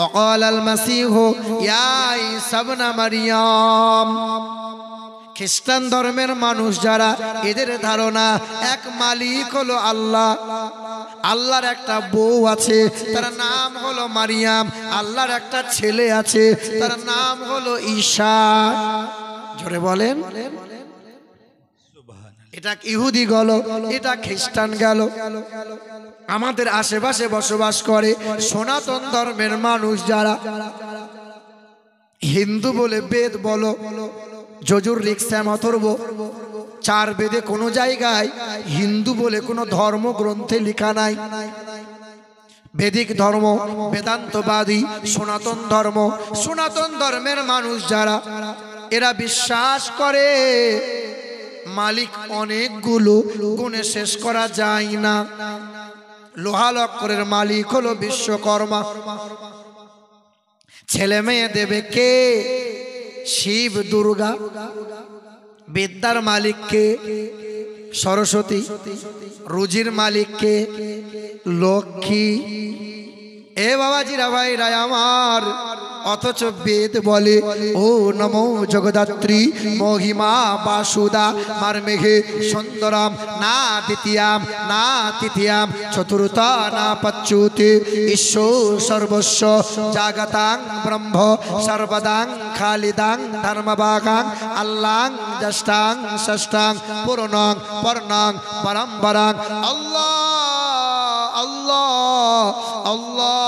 ওয়াকালাল মাসীহু ইয়া ঈসা ইবনে মারইয়াম। খ্রিস্টান ধর্মের মানুষ যারা, এদের ধারণা এক মালিক হলো আল্লাহ, আল্লাহর একটা বউ আছে, তার নাম হলো মারিয়াম, আল্লাহর একটা ছেলে আছে, তার নাম হলো ঈসা। জোরে বলেন। এটা ইহুদি গেল, এটা খ্রিস্টান গেল। আমাদের আশেপাশে বসবাস করে সনাতন ধর্মের মানুষ যারা, হিন্দু বলে বেদ বলো, যজুর ঋক শ্যাম অথর্ব, চার বেদে কোনো জায়গায় হিন্দু বলে কোনো ধর্মগ্রন্থে লেখা নাই। বেদিক ধর্ম, বেদান্তবাদী, সনাতন ধর্ম, সনাতন ধর্মের মানুষ যারা, এরা বিশ্বাস করে মালিক অনেকগুলো, গুণে শেষ করা যায় না। লোহা লক্করের মালিক হলো বিশ্বকর্মা। ছেলে মেয়ে দেবে কে? শিব দুর্গা। বিদ্যার মালিক কে? সরস্বতী। রুজির মালিক কে? লক্ষ্মী। এ বাবাজিরা ভাইরা আমার, অথচ বেদ বলে ও নমো জগদাত্রী মহিমা বাসুদা মার মেঘে সুন্দরাম না দ্বিতীয়াম না তৃতীয়াম চতুর্থা না পচ্যুতে ঈশ্বর সর্বস্ব জাগতাং ব্রহ্ম সর্বদাং খালিদাং ধর্মবাগাং আল্লাং জ্যেষ্ঠাং ষষ্ঠাং পূর্ণং পর্ণাং পরম্পরাং আল্লাহ আল্লাহ আল্লাহ।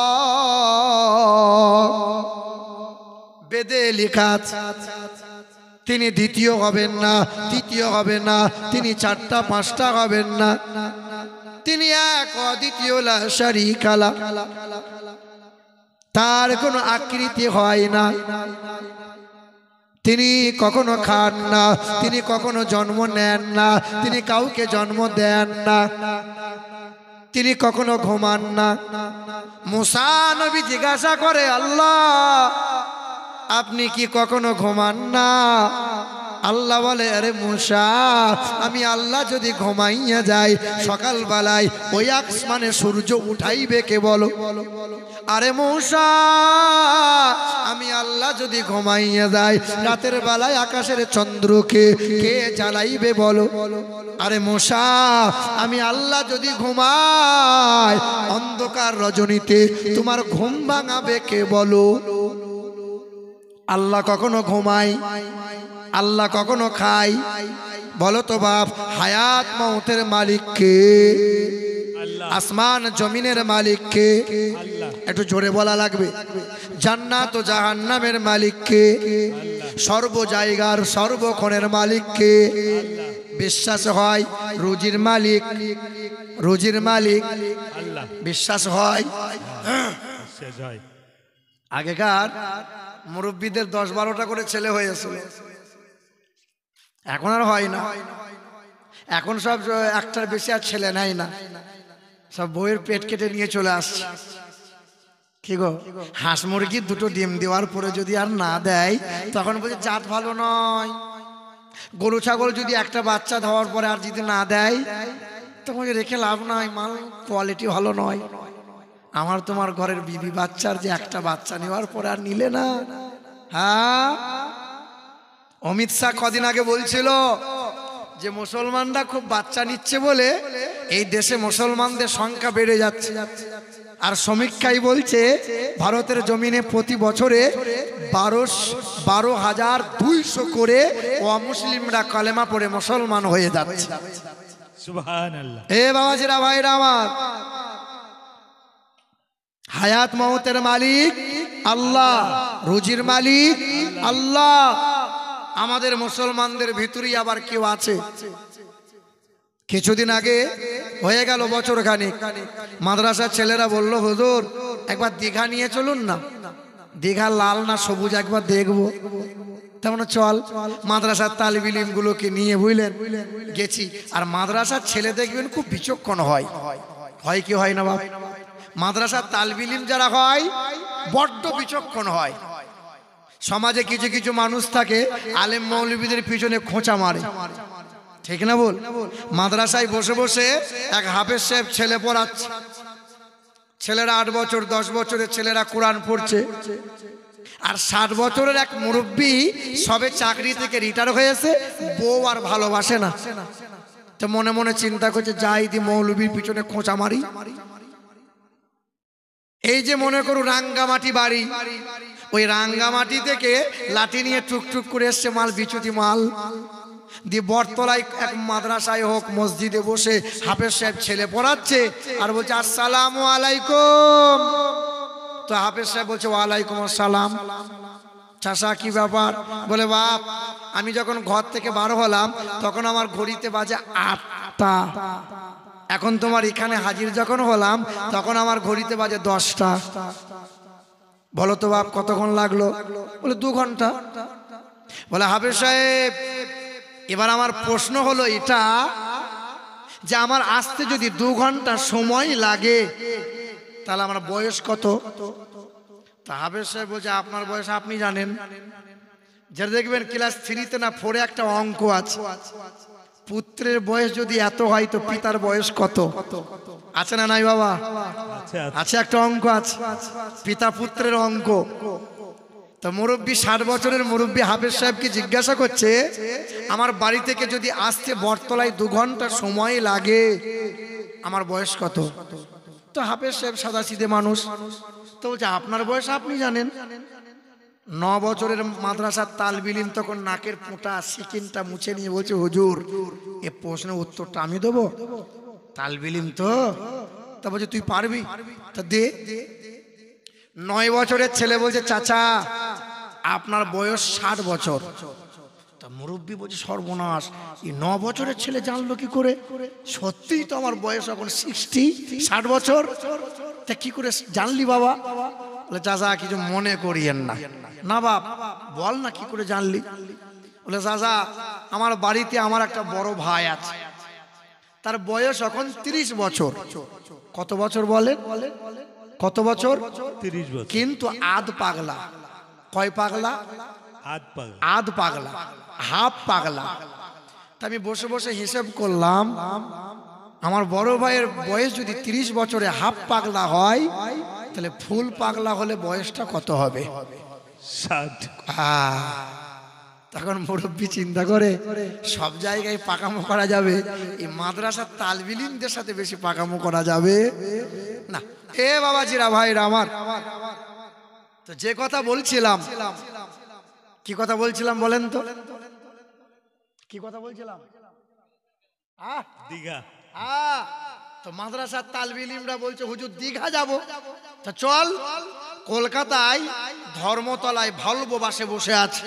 বেদে লেখা তিনি দ্বিতীয় হবেন না, তৃতীয় হবেন না, তিনি চারটা পাঁচটা হবেন না, তিনি এক অদ্বিতীয় লা শারীকা লাহ। তার কোনো আকৃতি হয় না, তিনি কখনো খান না, তিনি কখনো জন্ম নেন না, তিনি কাউকে জন্ম দেন না, তিনি কখনো ঘুমান না। মুসা নবী জিজ্ঞাসা করে, আল্লাহ আপনি কি কখনো ঘুমান না? আল্লাহ বলে, আরে মুসা, আমি আল্লাহ যদি ঘুমাইয়া যাই সকালবেলায় ওই আসমানে সূর্য উঠাইবে কে বলো? আরে মুসা, আমি আল্লাহ যদি ঘুমাইয়া যাই রাতের বেলায় আকাশের চন্দ্রকে কে জ্বালাইবে বলো? আরে মুসা, আমি আল্লাহ যদি ঘুমাই অন্ধকার রজনীতে তোমার ঘুম ভাঙাবে কে বলো? আল্লাহ কখনো ঘুমায়? আল্লাহ কখনো খায়? বলো তো বাপ। হায়াত মৌতের মালিক কে? আসমান জমিনের মালিক কে? একটু জোরে বলা লাগবে। জান্নাত ও জাহান্নামের মালিক কে? সর্ব জায়গার সর্বক্ষণের মালিক কে? বিশ্বাস হয় রুজির মালিক, রুজির মালিক বিশ্বাস হয়। আগেকার মুরব্বীদের 10-12টা করে ছেলে হয়েছিল, এখন আর হয় না। এখন সব একটার বেশি আর ছেলে নেয় না, সব বইয়ের পেট কেটে নিয়ে চলে আসছে। কি গো, হাঁস মুরগি দুটো ডিম দেওয়ার পরে যদি আর না দেয় তখন বলছে জাত ভালো নয়। গরু ছাগল যদি একটা বাচ্চা দেওয়ার পরে আর যদি না দেয় তখন রেখে লাভ নাই, মাল কোয়ালিটি ভালো নয়। আমার তোমার ঘরের বিবি বাচ্চার যে একটা বাচ্চা নেওয়ার পরে আর নিলে না। হ্যাঁ, অমিত শাহ কদিন আগে বলছিল যে মুসলমানরা খুব বাচ্চা নিচ্ছে বলে এই দেশে মুসলমানদের সংখ্যা বেড়ে যাচ্ছে। আর সমীক্ষাই বলছে ভারতের জমিনে প্রতি বছরে 12,200 করে অমুসলিমরা কালেমা পড়ে মুসলমান হয়ে যাচ্ছে। সুবহানাল্লাহ। এ বাবাজিরা ভাইরা আমার, হায়াত মওতের মালিক আল্লাহ, রুজির মালিক আল্লাহ। আমাদের মুসলমানদের ভিতরেই আবার কেউ আছে। কিছুদিন আগে হয়ে গেল বছর খানিক, মাদ্রাসার ছেলেরা বলল, হুজুর একবার দীঘা নিয়ে চলুন না, দীঘা লাল না সবুজ একবার দেখবো। তেমন চল। মাদ্রাসার তালিব ইলম গুলোকে নিয়ে বুঝলেন গেছি। আর মাদ্রাসার ছেলে দেখবেন খুব বিচক্ষণ হয়, হয় কি হয় না বাপ? মাদ্রাসার তালিব ইলম যারা হয় বড্ড বিচক্ষণ হয়। সমাজে কিছু কিছু মানুষ থাকে আলেম মৌলবীদের পিছনে খোঁচা মারে, ঠিক না বল? মাদ্রাসায় বসে বসে এক হাফেজ সাহেব ছেলে পড়াচ্ছে, ছেলেরা 8 বছর 10 বছরের ছেলেরা কোরআন পড়ছে, আর 60 বছরের এক মুরব্বী সবে চাকরি থেকে রিটায়ার হয়েছে, বউ আর ভালোবাসে না। তো মনে মনে চিন্তা করছে যাই দি মৌলবীর পিছনে খোঁচা মারি। এই যে মনে করো রাঙ্গামাটি বাড়ি, ওই রাঙ্গামাটি থেকে লাঠি নিয়ে টুকটুক করে এসছে মাল, বিচুতি মাল দিয়ে বটতলায় এক মাদ্রাসায় হোক মসজিদে বসে হাফেজ সাহেব ছেলে পড়াচ্ছে আর বলছে আসসালামু আলাইকুম। তো হাফেজ সাহেব বলছে ওয়ালাইকুম আসসালাম। চাচা কি ব্যাপার? বলে বাপ, আমি যখন ঘর থেকে বার হলাম তখন আমার ঘড়িতে বাজে 8টা, এখন তোমার এখানে হাজির যখন হলাম তখন আমার ঘড়িতে বাজে 10টা। বলো তো বাপ কতক্ষণ লাগলো? বলে 2 ঘন্টা। বলে হাফেজ সাহেব, এবার আমার প্রশ্ন হলো এটা যে আমার আসতে যদি 2 ঘন্টা সময় লাগে তাহলে আমার বয়স কত? তা হাফেজ সাহেব বলছে আপনার বয়স আপনি জানেন। যারা দেখবেন ক্লাস 3-তে না 4-এ একটা অঙ্ক আছে, পুত্রের বয়স যদি এত হয় তো পিতার বয়স কত? আছে না নাই বাবা? আছে, একটা অঙ্ক আছে, পিতা পুত্রের অঙ্ক। তো মুরব্বী 60 বছরের মুরব্বী হাফেজ সাহেবকে জিজ্ঞাসা করছে আমার বাড়ি থেকে যদি আসতে বটতলায় 2 ঘন্টা সময় লাগে আমার বয়স কত? তো হাফেজ সাহেব সাদাসিধে মানুষ, তো বলছে আপনার বয়স আপনি জানেন। 9 বছরের মাদ্রাসার তালবিলিম তখন নাকের পোঁটা সিকিনটা মুছে নিয়ে বলছে হুজুর এ প্রশ্নের উত্তরটা আমি দেবো, তালবিলিম তো। তা বলছে তুই পারবি? তা দে। 9 বছরের ছেলে বলছে চাচা আপনার বয়স 60 বছর। তা মুরব্বী বলছে সর্বনাশ, এই 9 বছরের ছেলে জানলো কি করে? সত্যিই তো আমার বয়স এখন 60 বছর। তা কি করে জানলি বাবা? বলে চাচা কিছু মনে করিয়েন না। না বাপ বল না কি করে জানলি? বলে চাচা আমার বাড়িতে আমার একটা বড় ভাই আছে, তার বয়স এখন 30 বছর। কত বছর বলে? কত বছর? 30 বছর। কিন্তু আধ পাগলা। কয় পাগলা? আধ পাগলা, হাফ পাগলা। তা আমি বসে বসে হিসেব করলাম আমার বড় ভাইয়ের বয়স যদি 30 বছরে হাফ পাগলা হয় তাহলে ফুল পাগলা হলে বয়সটা কত হবে? 60। তখন মুরব্বী চিন্তা করে সব জায়গায় পাকামো করা যাবে, এই মাদ্রাসার তালবিলিমদের সাথে বেশি পাকামো করা যাবে না। এ বাবাজিরা ভাইরা আমার, তো যে কথা বলছিলাম, কি কথা বলছিলাম বলেন তো? কি কথা বলছিলাম? দীঘা। তো মাদ্রাসার তালবিলিমরা বলছে হুজুর দীঘা যাব। তা চল, কলকাতায় ধর্মতলায় ভলভো বাসে বসে আছে।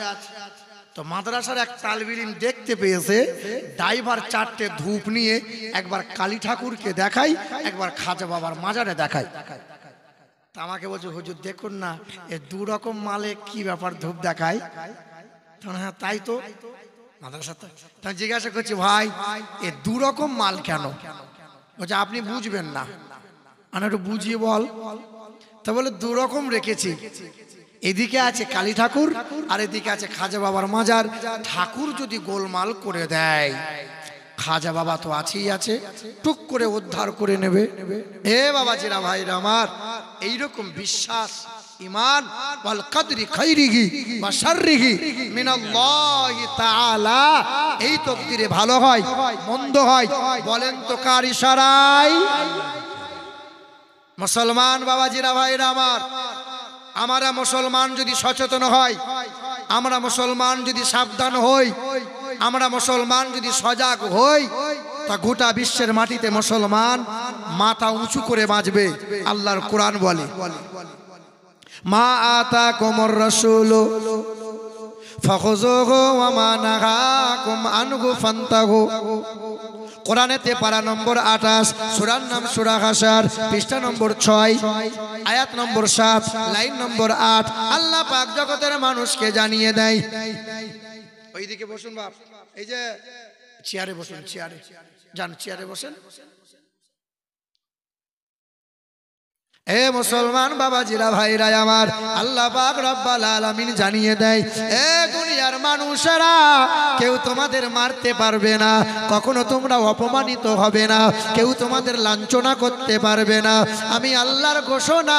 তো মাদ্রাসার এক তালবিলিম দেখতে পেয়েছে ড্রাইভার 4টে ধূপ নিয়ে একবার কালী ঠাকুরকে দেখাই, একবার খাজা বাবার মাজারে দেখাই। তা আমাকে বলছে হুজুর দেখুন না এ 2 রকম মালে কি ব্যাপার ধূপ দেখায়? হ্যাঁ তাই তো। মাদ্রাসাতে তা জিজ্ঞাসা করছি ভাই এ 2 রকম মাল কেন? বলছে আপনি বুঝবেন না, আমি একটু বুঝিয়ে বল। তা বলে 2 রকম রেখেছি, এদিকে আছে কালী ঠাকুর আর এদিকে আছে খাজা বাবার মাজার। ঠাকুর যদি গোলমাল করে দেয় খাজা বাবা তো আছেই আছে, টুক করে উদ্ধার করে নেবে। এ বাবাজিরা ভাইরা আমার, এইরকম বিশ্বাস ঈমান ওয়াল কদরি খাইরিহি ওয়া শাররিহি মিনাল্লাহি তাআলা, এই তাকদীরে ভালো হয় মন্দ হয় বলেন তো কার ইশারায়? মুসলমান বাবাজিরা ভাইরা আমার, আমরা মুসলমান যদি সচেতন হই, আমরা মুসলমান যদি সাবধান হই, আমরা মুসলমান যদি সজাগ হই, তা গোটা বিশ্বের মাটিতে মুসলমান মাথা উঁচু করে বাঁচবে। আল্লাহর কোরআন বলে মা আতাকুমুর রাসূলু ফাখুযুহু ওয়া মা নাহাকুম আনহু ফান্তাহু। কোরআনেতে পারা নম্বর 28, সূরার নাম সূরা হাশর, পৃষ্ঠা নম্বর 6, আয়াত নম্বর 7, লাইন নম্বর 8। আল্লাহ পাক জগতের মানুষকে জানিয়ে দেয়। ওইদিকে বসুন বাপ, এই যে চেয়ারে বসুন, চেয়ারে যান, চেয়ারে বসেন। এ মুসলমান বাবাজিরা ভাইরা আমার, আল্লাহ পাক রব্বুল আলামিন জানিয়ে দেয় এ দুনিয়া দুনিয়ার মানুষেরা কেউ তোমাদের মারতে পারবে না, কখনো তোমরা অপমানিত হবে না, কেউ তোমাদের লাঞ্ছনা করতে পারবে না। আমি আল্লাহর ঘোষণা,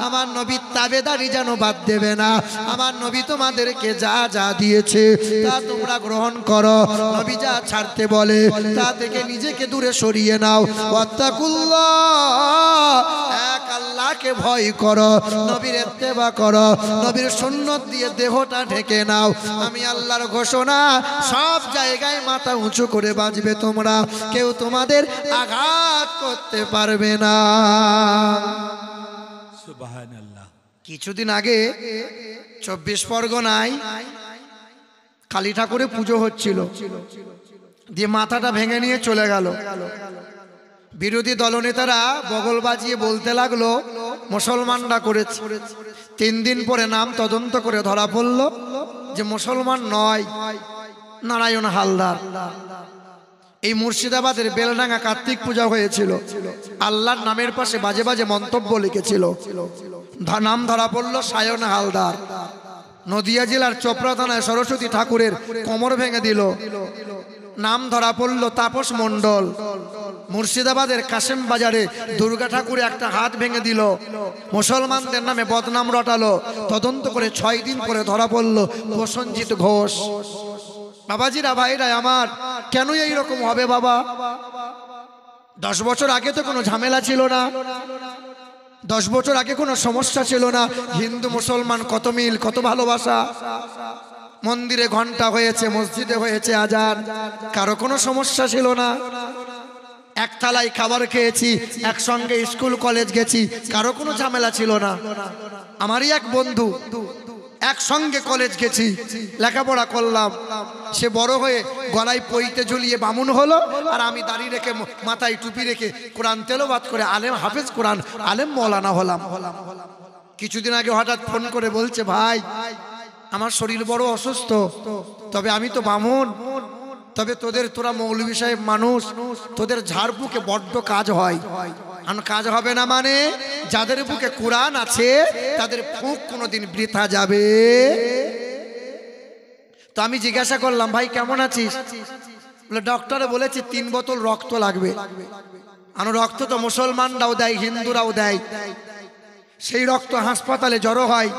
আমার নবীর তাবেদারি যেন বাদ দেবে না। আমার নবী তোমাদেরকে যা যা দিয়েছে তা তোমরা গ্রহণ করো, নবী যা ছাড়তে বলে তা থেকে নিজেকে দূরে সরিয়ে নাও। ওয়াত্তাকুল্লাহ, এক আল্লাহকে ভয় করো, নবীর ইত্তেবা করো, নবীর সুন্নত দিয়ে দেহটা ঢেকে নাও। আমি আল্লাহর ঘোষণা, সব জায়গায় মাথা উঁচু করে বাঁচবে তোমরা, কেউ তোমাদের আঘাত করতে পারবে না। সুবহানাল্লাহ। কিছুদিন আগে 24 পরগনায় কালী ঠাকুরের পুজো হচ্ছিল, দিয়ে মাথাটা ভেঙে নিয়ে চলে গেল। বিরোধী দলনেতারা বগল বাজিয়ে বলতে লাগলো মুসলমানরা করেছে। 3 দিন পরে নাম তদন্ত করে ধরা পড়ল যে মুসলমান নয়, নারায়ণ হালদার। এই মুর্শিদাবাদের বেলডাঙ্গা কার্তিক পূজা হয়েছিল, আল্লাহর নামের পাশে বাজে বাজে মন্তব্য লিখেছিল, নাম ধরা পড়ল সায়ন হালদার। নদিয়া জেলার চোপড়া থানায় সরস্বতী ঠাকুরের কোমর ভেঙে দিল, নাম ধরা পড়ল তাপস মণ্ডল। মুর্শিদাবাদের কাশেম বাজারে দুর্গা ঠাকুরে একটা হাত ভেঙে দিল, মুসলমানদের নামে বদনাম রটালো। তদন্ত করে 6 দিন পরে ধরা পড়ল প্রসঞ্জিত ঘোষ। বাবাজিরা, ভাইরা আমার, কেন এইরকম হবে বাবা? 10 বছর আগে তো কোনো ঝামেলা ছিল না, 10 বছর আগে কোনো সমস্যা ছিল না। হিন্দু মুসলমান কত মিল, কত ভালোবাসা। মন্দিরে ঘন্টা হয়েছে, মসজিদে হয়েছে আজান, কারো কোনো সমস্যা ছিল না। এক থালায় খাবার খেয়েছি, একসঙ্গে স্কুল কলেজ গেছি, কারো কোনো ঝামেলা ছিল না। আমারই এক বন্ধু, একসঙ্গে কলেজ গেছি, লেখাপড়া করলাম, সে বড় হয়ে গলায় পইতে ঝুলিয়ে বামুন হলো, আর আমি দাড়ি রেখে মাথায় টুপি রেখে কোরআন তেলাওয়াত করে আলেম হাফেজ কোরআন আলেম মৌলানা হলাম। কিছুদিন আগে হঠাৎ ফোন করে বলছে, ভাই আমার শরীর বড় অসুস্থ, তবে আমি তো বামুন, তবে তোরা মৌলভী সাহেব মানুষ, তোদের ঝাড় বুকে বড্ড কাজ হয়। আর কাজ হবে না মানে, যাদের বুকে কোরআন আছে তাদের ফুঁক কোনোদিন বৃথা যাবে। তো আমি জিজ্ঞাসা করলাম, ভাই কেমন আছিস? বলে ডক্টরে বলেছে 3 বোতল রক্ত লাগবে। আর রক্ত তো মুসলমানরাও দেয়, হিন্দুরাও দেয়। সেই রক্ত হাসপাতালে জড়ো হয়,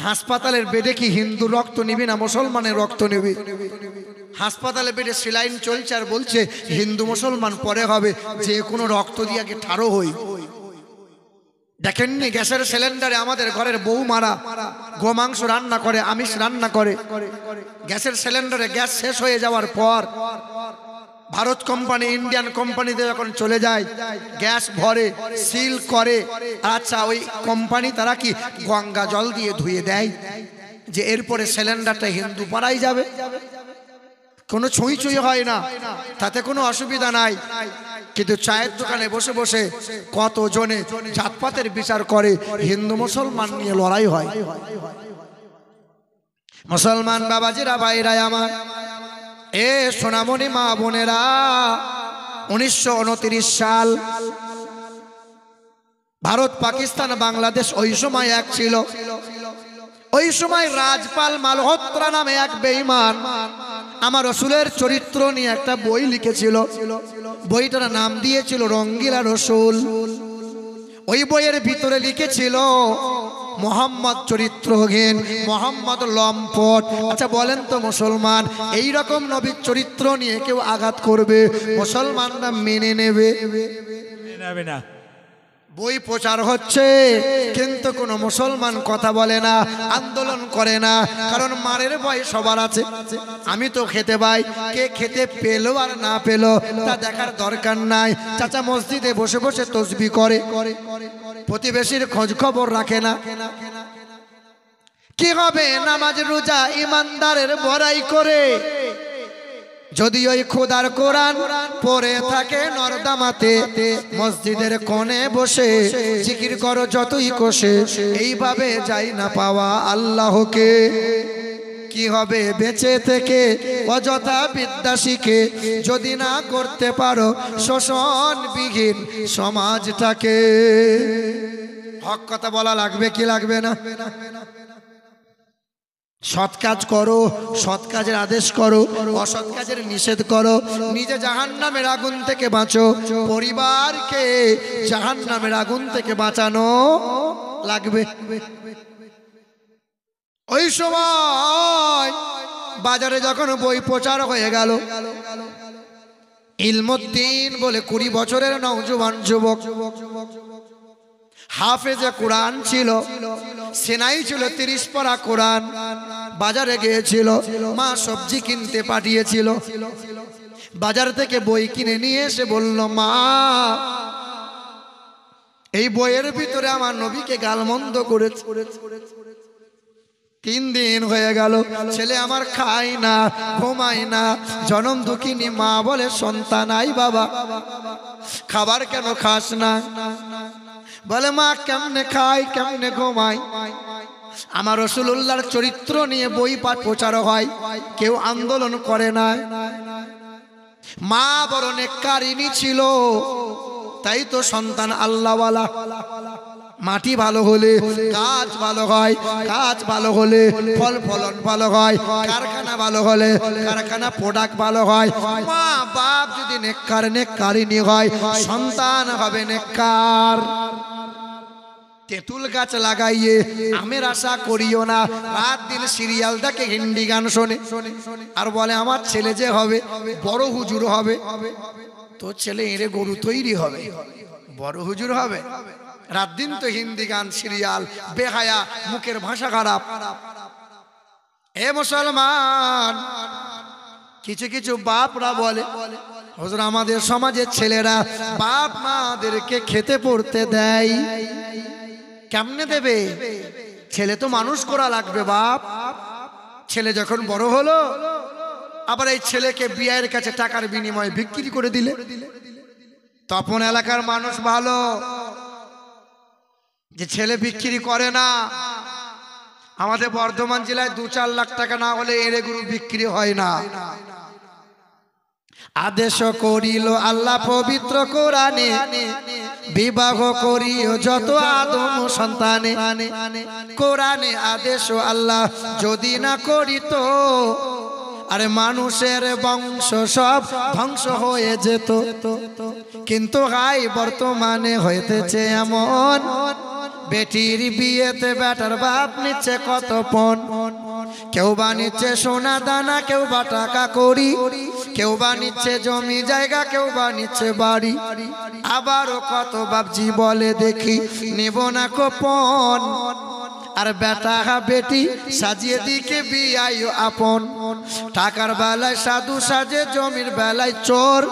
হাসপাতালের বেডে কি হিন্দু রক্ত নিবি না মুসলমানের রক্ত নিবি? হাসপাতালে বেডে সেলাইন চলছে, আর বলছে হিন্দু মুসলমান পরে হবে, যে কোনো রক্ত দিয়ে আগে ঠাড়ো হই। দেখেননি গ্যাসের সিলিন্ডারে আমাদের ঘরের বউ মারা গোমাংস রান্না করে, আমিষ রান্না করে, গ্যাসের সিলিন্ডারে গ্যাস শেষ হয়ে যাওয়ার পর ভারত কোম্পানি ইন্ডিয়ান কোম্পানিতে যখন চলে যায়, গ্যাস ভরে সিল করে, আচ্ছা ওই কোম্পানি তারা কি গঙ্গা জল দিয়ে ধুয়ে দেয় যে এরপরে সিলিন্ডারটা হিন্দু পাড়াই যাবে, কোনো ছুঁই ছুঁই হয় না, তাতে কোনো অসুবিধা নাই। কিন্তু চায়ের দোকানে বসে বসে কত জনে জাতপাতের বিচার করে, হিন্দু মুসলমান নিয়ে লড়াই হয়। মুসলমান বাবাজিরা, ভাইরা আমার, এ সোনামণি মা বোনেরা, 1929 সাল ভারত পাকিস্তান বাংলাদেশ ওই সময় এক ছিল। ওই সময় রাজপাল মালহোত্রা নামে এক বেঈমান আমার রসুলের চরিত্র নিয়ে একটা বই লিখেছিল। বইটার নাম দিয়েছিল রঙ্গিলা রসুল। ওই বইয়ের ভিতরে লিখেছিল মোহাম্মদ চরিত্রহীন, মোহাম্মদ লম্পট। আচ্ছা বলেন তো মুসলমান, এই রকম নবীর চরিত্র নিয়ে কেউ আঘাত করবে, মুসলমানরা মেনে নেবে? নেবে না। বই প্রচার হচ্ছে, কিন্তু কোনো মুসলমান কথা বলে না, আন্দোলন করে না, কারণ মারের ভয় সবার আছে। আমি তো খেতে পাই, কে খেতে পেলো আর না পেলো তা দেখার দরকার নাই। চাচা মসজিদে বসে বসে তসবিহ করে, প্রতিবেশীর খোঁজ খবর রাখে না। কি হবে নামাজ রোজা ইমানদারের বড়াই করে, যদি ওই খোদার কোরআন পড়ে থাকে নরদামাতে, মসজিদের কোণে বসে জিকির করো যতই কোষে, এইভাবে যাই না পাওয়া আল্লাহকে। কি হবে বেঁচে থেকে অযথা বিদ্যা শিখে, যদি না করতে পারো শোষণবিহীন সমাজটাকে? হক কথা বলা লাগবে কি লাগবে না? সৎ কাজ করো, সৎ কাজের আদেশ করো, অসৎ কাজের নিষেধ করো। নিজে জাহান্নামের আগুন থেকে বাঁচো, পরিবারকে জাহান্নামের আগুন থেকে বাঁচানো লাগবে। ওই সময় বাজারে যখন বই প্রচার হয়ে গেল, ইলমুদ্দিন বলে 20 বছরের নওজোয়ান যুবক, হাফেজে কোরআন ছিল, সেনাই ছিল 30 পারা কোরআন, বাজারে গিয়েছিল, মা সবজি কিনতে পাঠিয়েছিল, বাজার থেকে বই কিনে নিয়ে এসে বলল, মা এই বইয়ের ভিতরে আমার নবীকে গালমন্দ করেছে। 3 দিন হয়ে গেল, ছেলে আমার খায় না, ঘুমায় না। জনম দুঃখিনী মা বলে, সন্তান আই বাবা, খাবার কেন খাস না? বলে, মা কেমনে খাই, কেমনে ঘুমাই? আমার রাসূলুল্লাহর চরিত্র নিয়ে বই পাঠ প্রচার হয়, কেউ আন্দোলন করে না। মা বড় নেককারিনী ছিল, তাই তো সন্তান আল্লাহওয়ালা। মাটি ভালো হলে গাছ ভালো হয়, গাছ ভালো হলে ফল ফলন ভালো হয়, কারখানা ভালো হলে কারখানা প্রোডাক্ট ভালো হয়। মা বাপ যদি নেককার নেককারিনী হয়, সন্তান হবে নেককার। তেঁতুল গাছ লাগাইয়ে আমের আশা করিও না, রাত দিন সিরিয়াল দেখে, হিন্দি গান শোনে, আর বলে আমার ছেলে যে হবে বড় হুজুর হবে। তো ছেলে এড়ে গরু তৈরি হবে, বড় হুজুর হবে? রাত দিন তো হিন্দি গান সিরিয়াল, বেহায়া, মুখের ভাষা খারাপ। এ মুসলমান, কিছু কিছু বাপরা বলে, হুজুর আমাদের সমাজের ছেলেরা বাপ মাদেরকে খেতে পড়তে দেয়। কেমনে দেবে? ছেলে তো মানুষ করা লাগবে বাপ। ছেলে যখন বড় হলো, আবার এই ছেলেকে বিয়ের কাছে টাকার বিনিময়ে বিক্রি করে দিলে, তপন এলাকার মানুষ ভালো যে ছেলে বিক্রি করে না। আমাদের বর্ধমান জেলায় 2-4 লাখ টাকা না হলে এড়ে গরু বিক্রি হয় না। আদেশ করিল আল্লাহ পবিত্র কোরআনে, বিবাহ করিও যত আদম সন্তানে। কোরআনে আদেশ আল্লাহ যদি না করিত, আরে মানুষের বংশ সব ধ্বংস হয়ে যেত। কিন্তু হাই বর্তমানে হইতেছে এমন, বেটির বিয়েতে বেটার বাপ নিচ্ছে কত পণ। কেউ বা নিচ্ছে সোনা দানা, কেউ বা টাকা কড়ি, কেউ বা নিচ্ছে জমি জায়গা, কেউ বা নিচ্ছে বাড়ি। আবারও কত বাপজি বলে দেখি নেব না কোপন, আর বেটা বেটি সাজিয়ে দিকে বিয়াই আপন। টাকার বেলায় সাধু সাজে, জমির বেলায় চোর।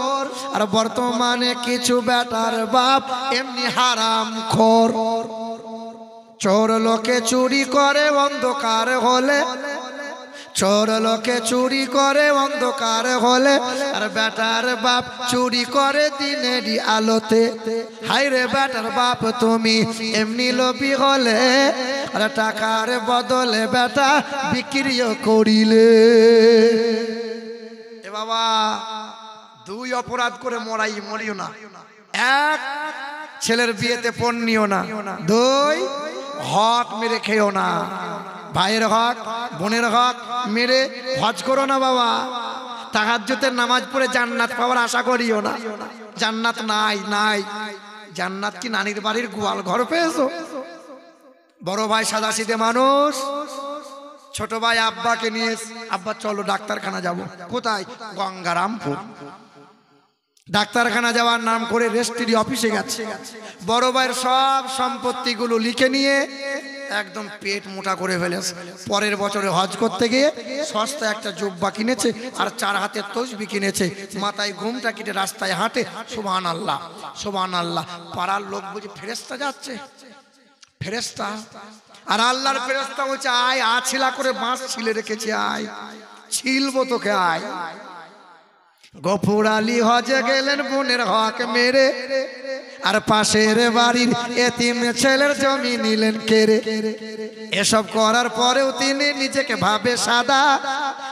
আর বর্তমানে কিছু বেটার বাপ এমনি হারাম খোর। চোর লোকে চুরি করে অন্ধকার হলে, চোর লোকে চুরি করে অন্ধকার হলে, আর বেটার বাপ চুরি করে দিনেরই আলোতে। হাই রে বেটার বাপ তুমি এমনি লোভী হলে, আর টাকার বদলে বেটা বিক্রিও করিলে। এ বাবা, 2 অপরাধ করে মরিও না। 1, ছেলের বিয়েতে পণ নিও না। 2, হক মেরে খেও না। ভাইয়ের হক, বোনের হক মেরে হজ করো না বাবা। তাহাজ্জুদের নামাজ পড়ে জান্নাত পাওয়ার আশা করিও না। জান্নাত নাই, নাই। জান্নাত কি নানির বাড়ির গোয়াল ঘর পেয়েছো? বড় ভাই সাদাসিধে মানুষ, ছোট ভাই আব্বাকে নিয়ে, আব্বা চলো ডাক্তারখানা যাব। কোথায়? গঙ্গারামপুর। ডাক্তারখানা যাওয়ার নাম করে রেজিস্ট্রি অফিসে গেছে। বড় ভাইয়ের সব সম্পত্তিগুলো লিখে নিয়ে একদম পেট মোটা করে ফেলেছে। পরের বছরে হজ করতে গিয়ে সস্তা একটা জুব্বা কিনেছে, আর 4 হাতের তসবি কিনেছে। মাথায় ঘুমটা কেটে রাস্তায় হাঁটে, সুবহানাল্লাহ সুবহানাল্লাহ। পাড়ার লোক বুঝে ফেরেশতা যাচ্ছে, ফেরেশতা। আর আল্লাহর ফেরেশতা বলছে, আয়, আছিলা করে বাঁশ ছিলে রেখেছে, আয়, ছিলবো তোকে, আয়। গফুর আলী হজে গেলেন বোনের হক মেরে, আর পাশের বাড়ির এতিম ছেলের জমি নিলেন কেড়ে। এসব করার পরেও তিনি নিজেকে ভাবে সাদা,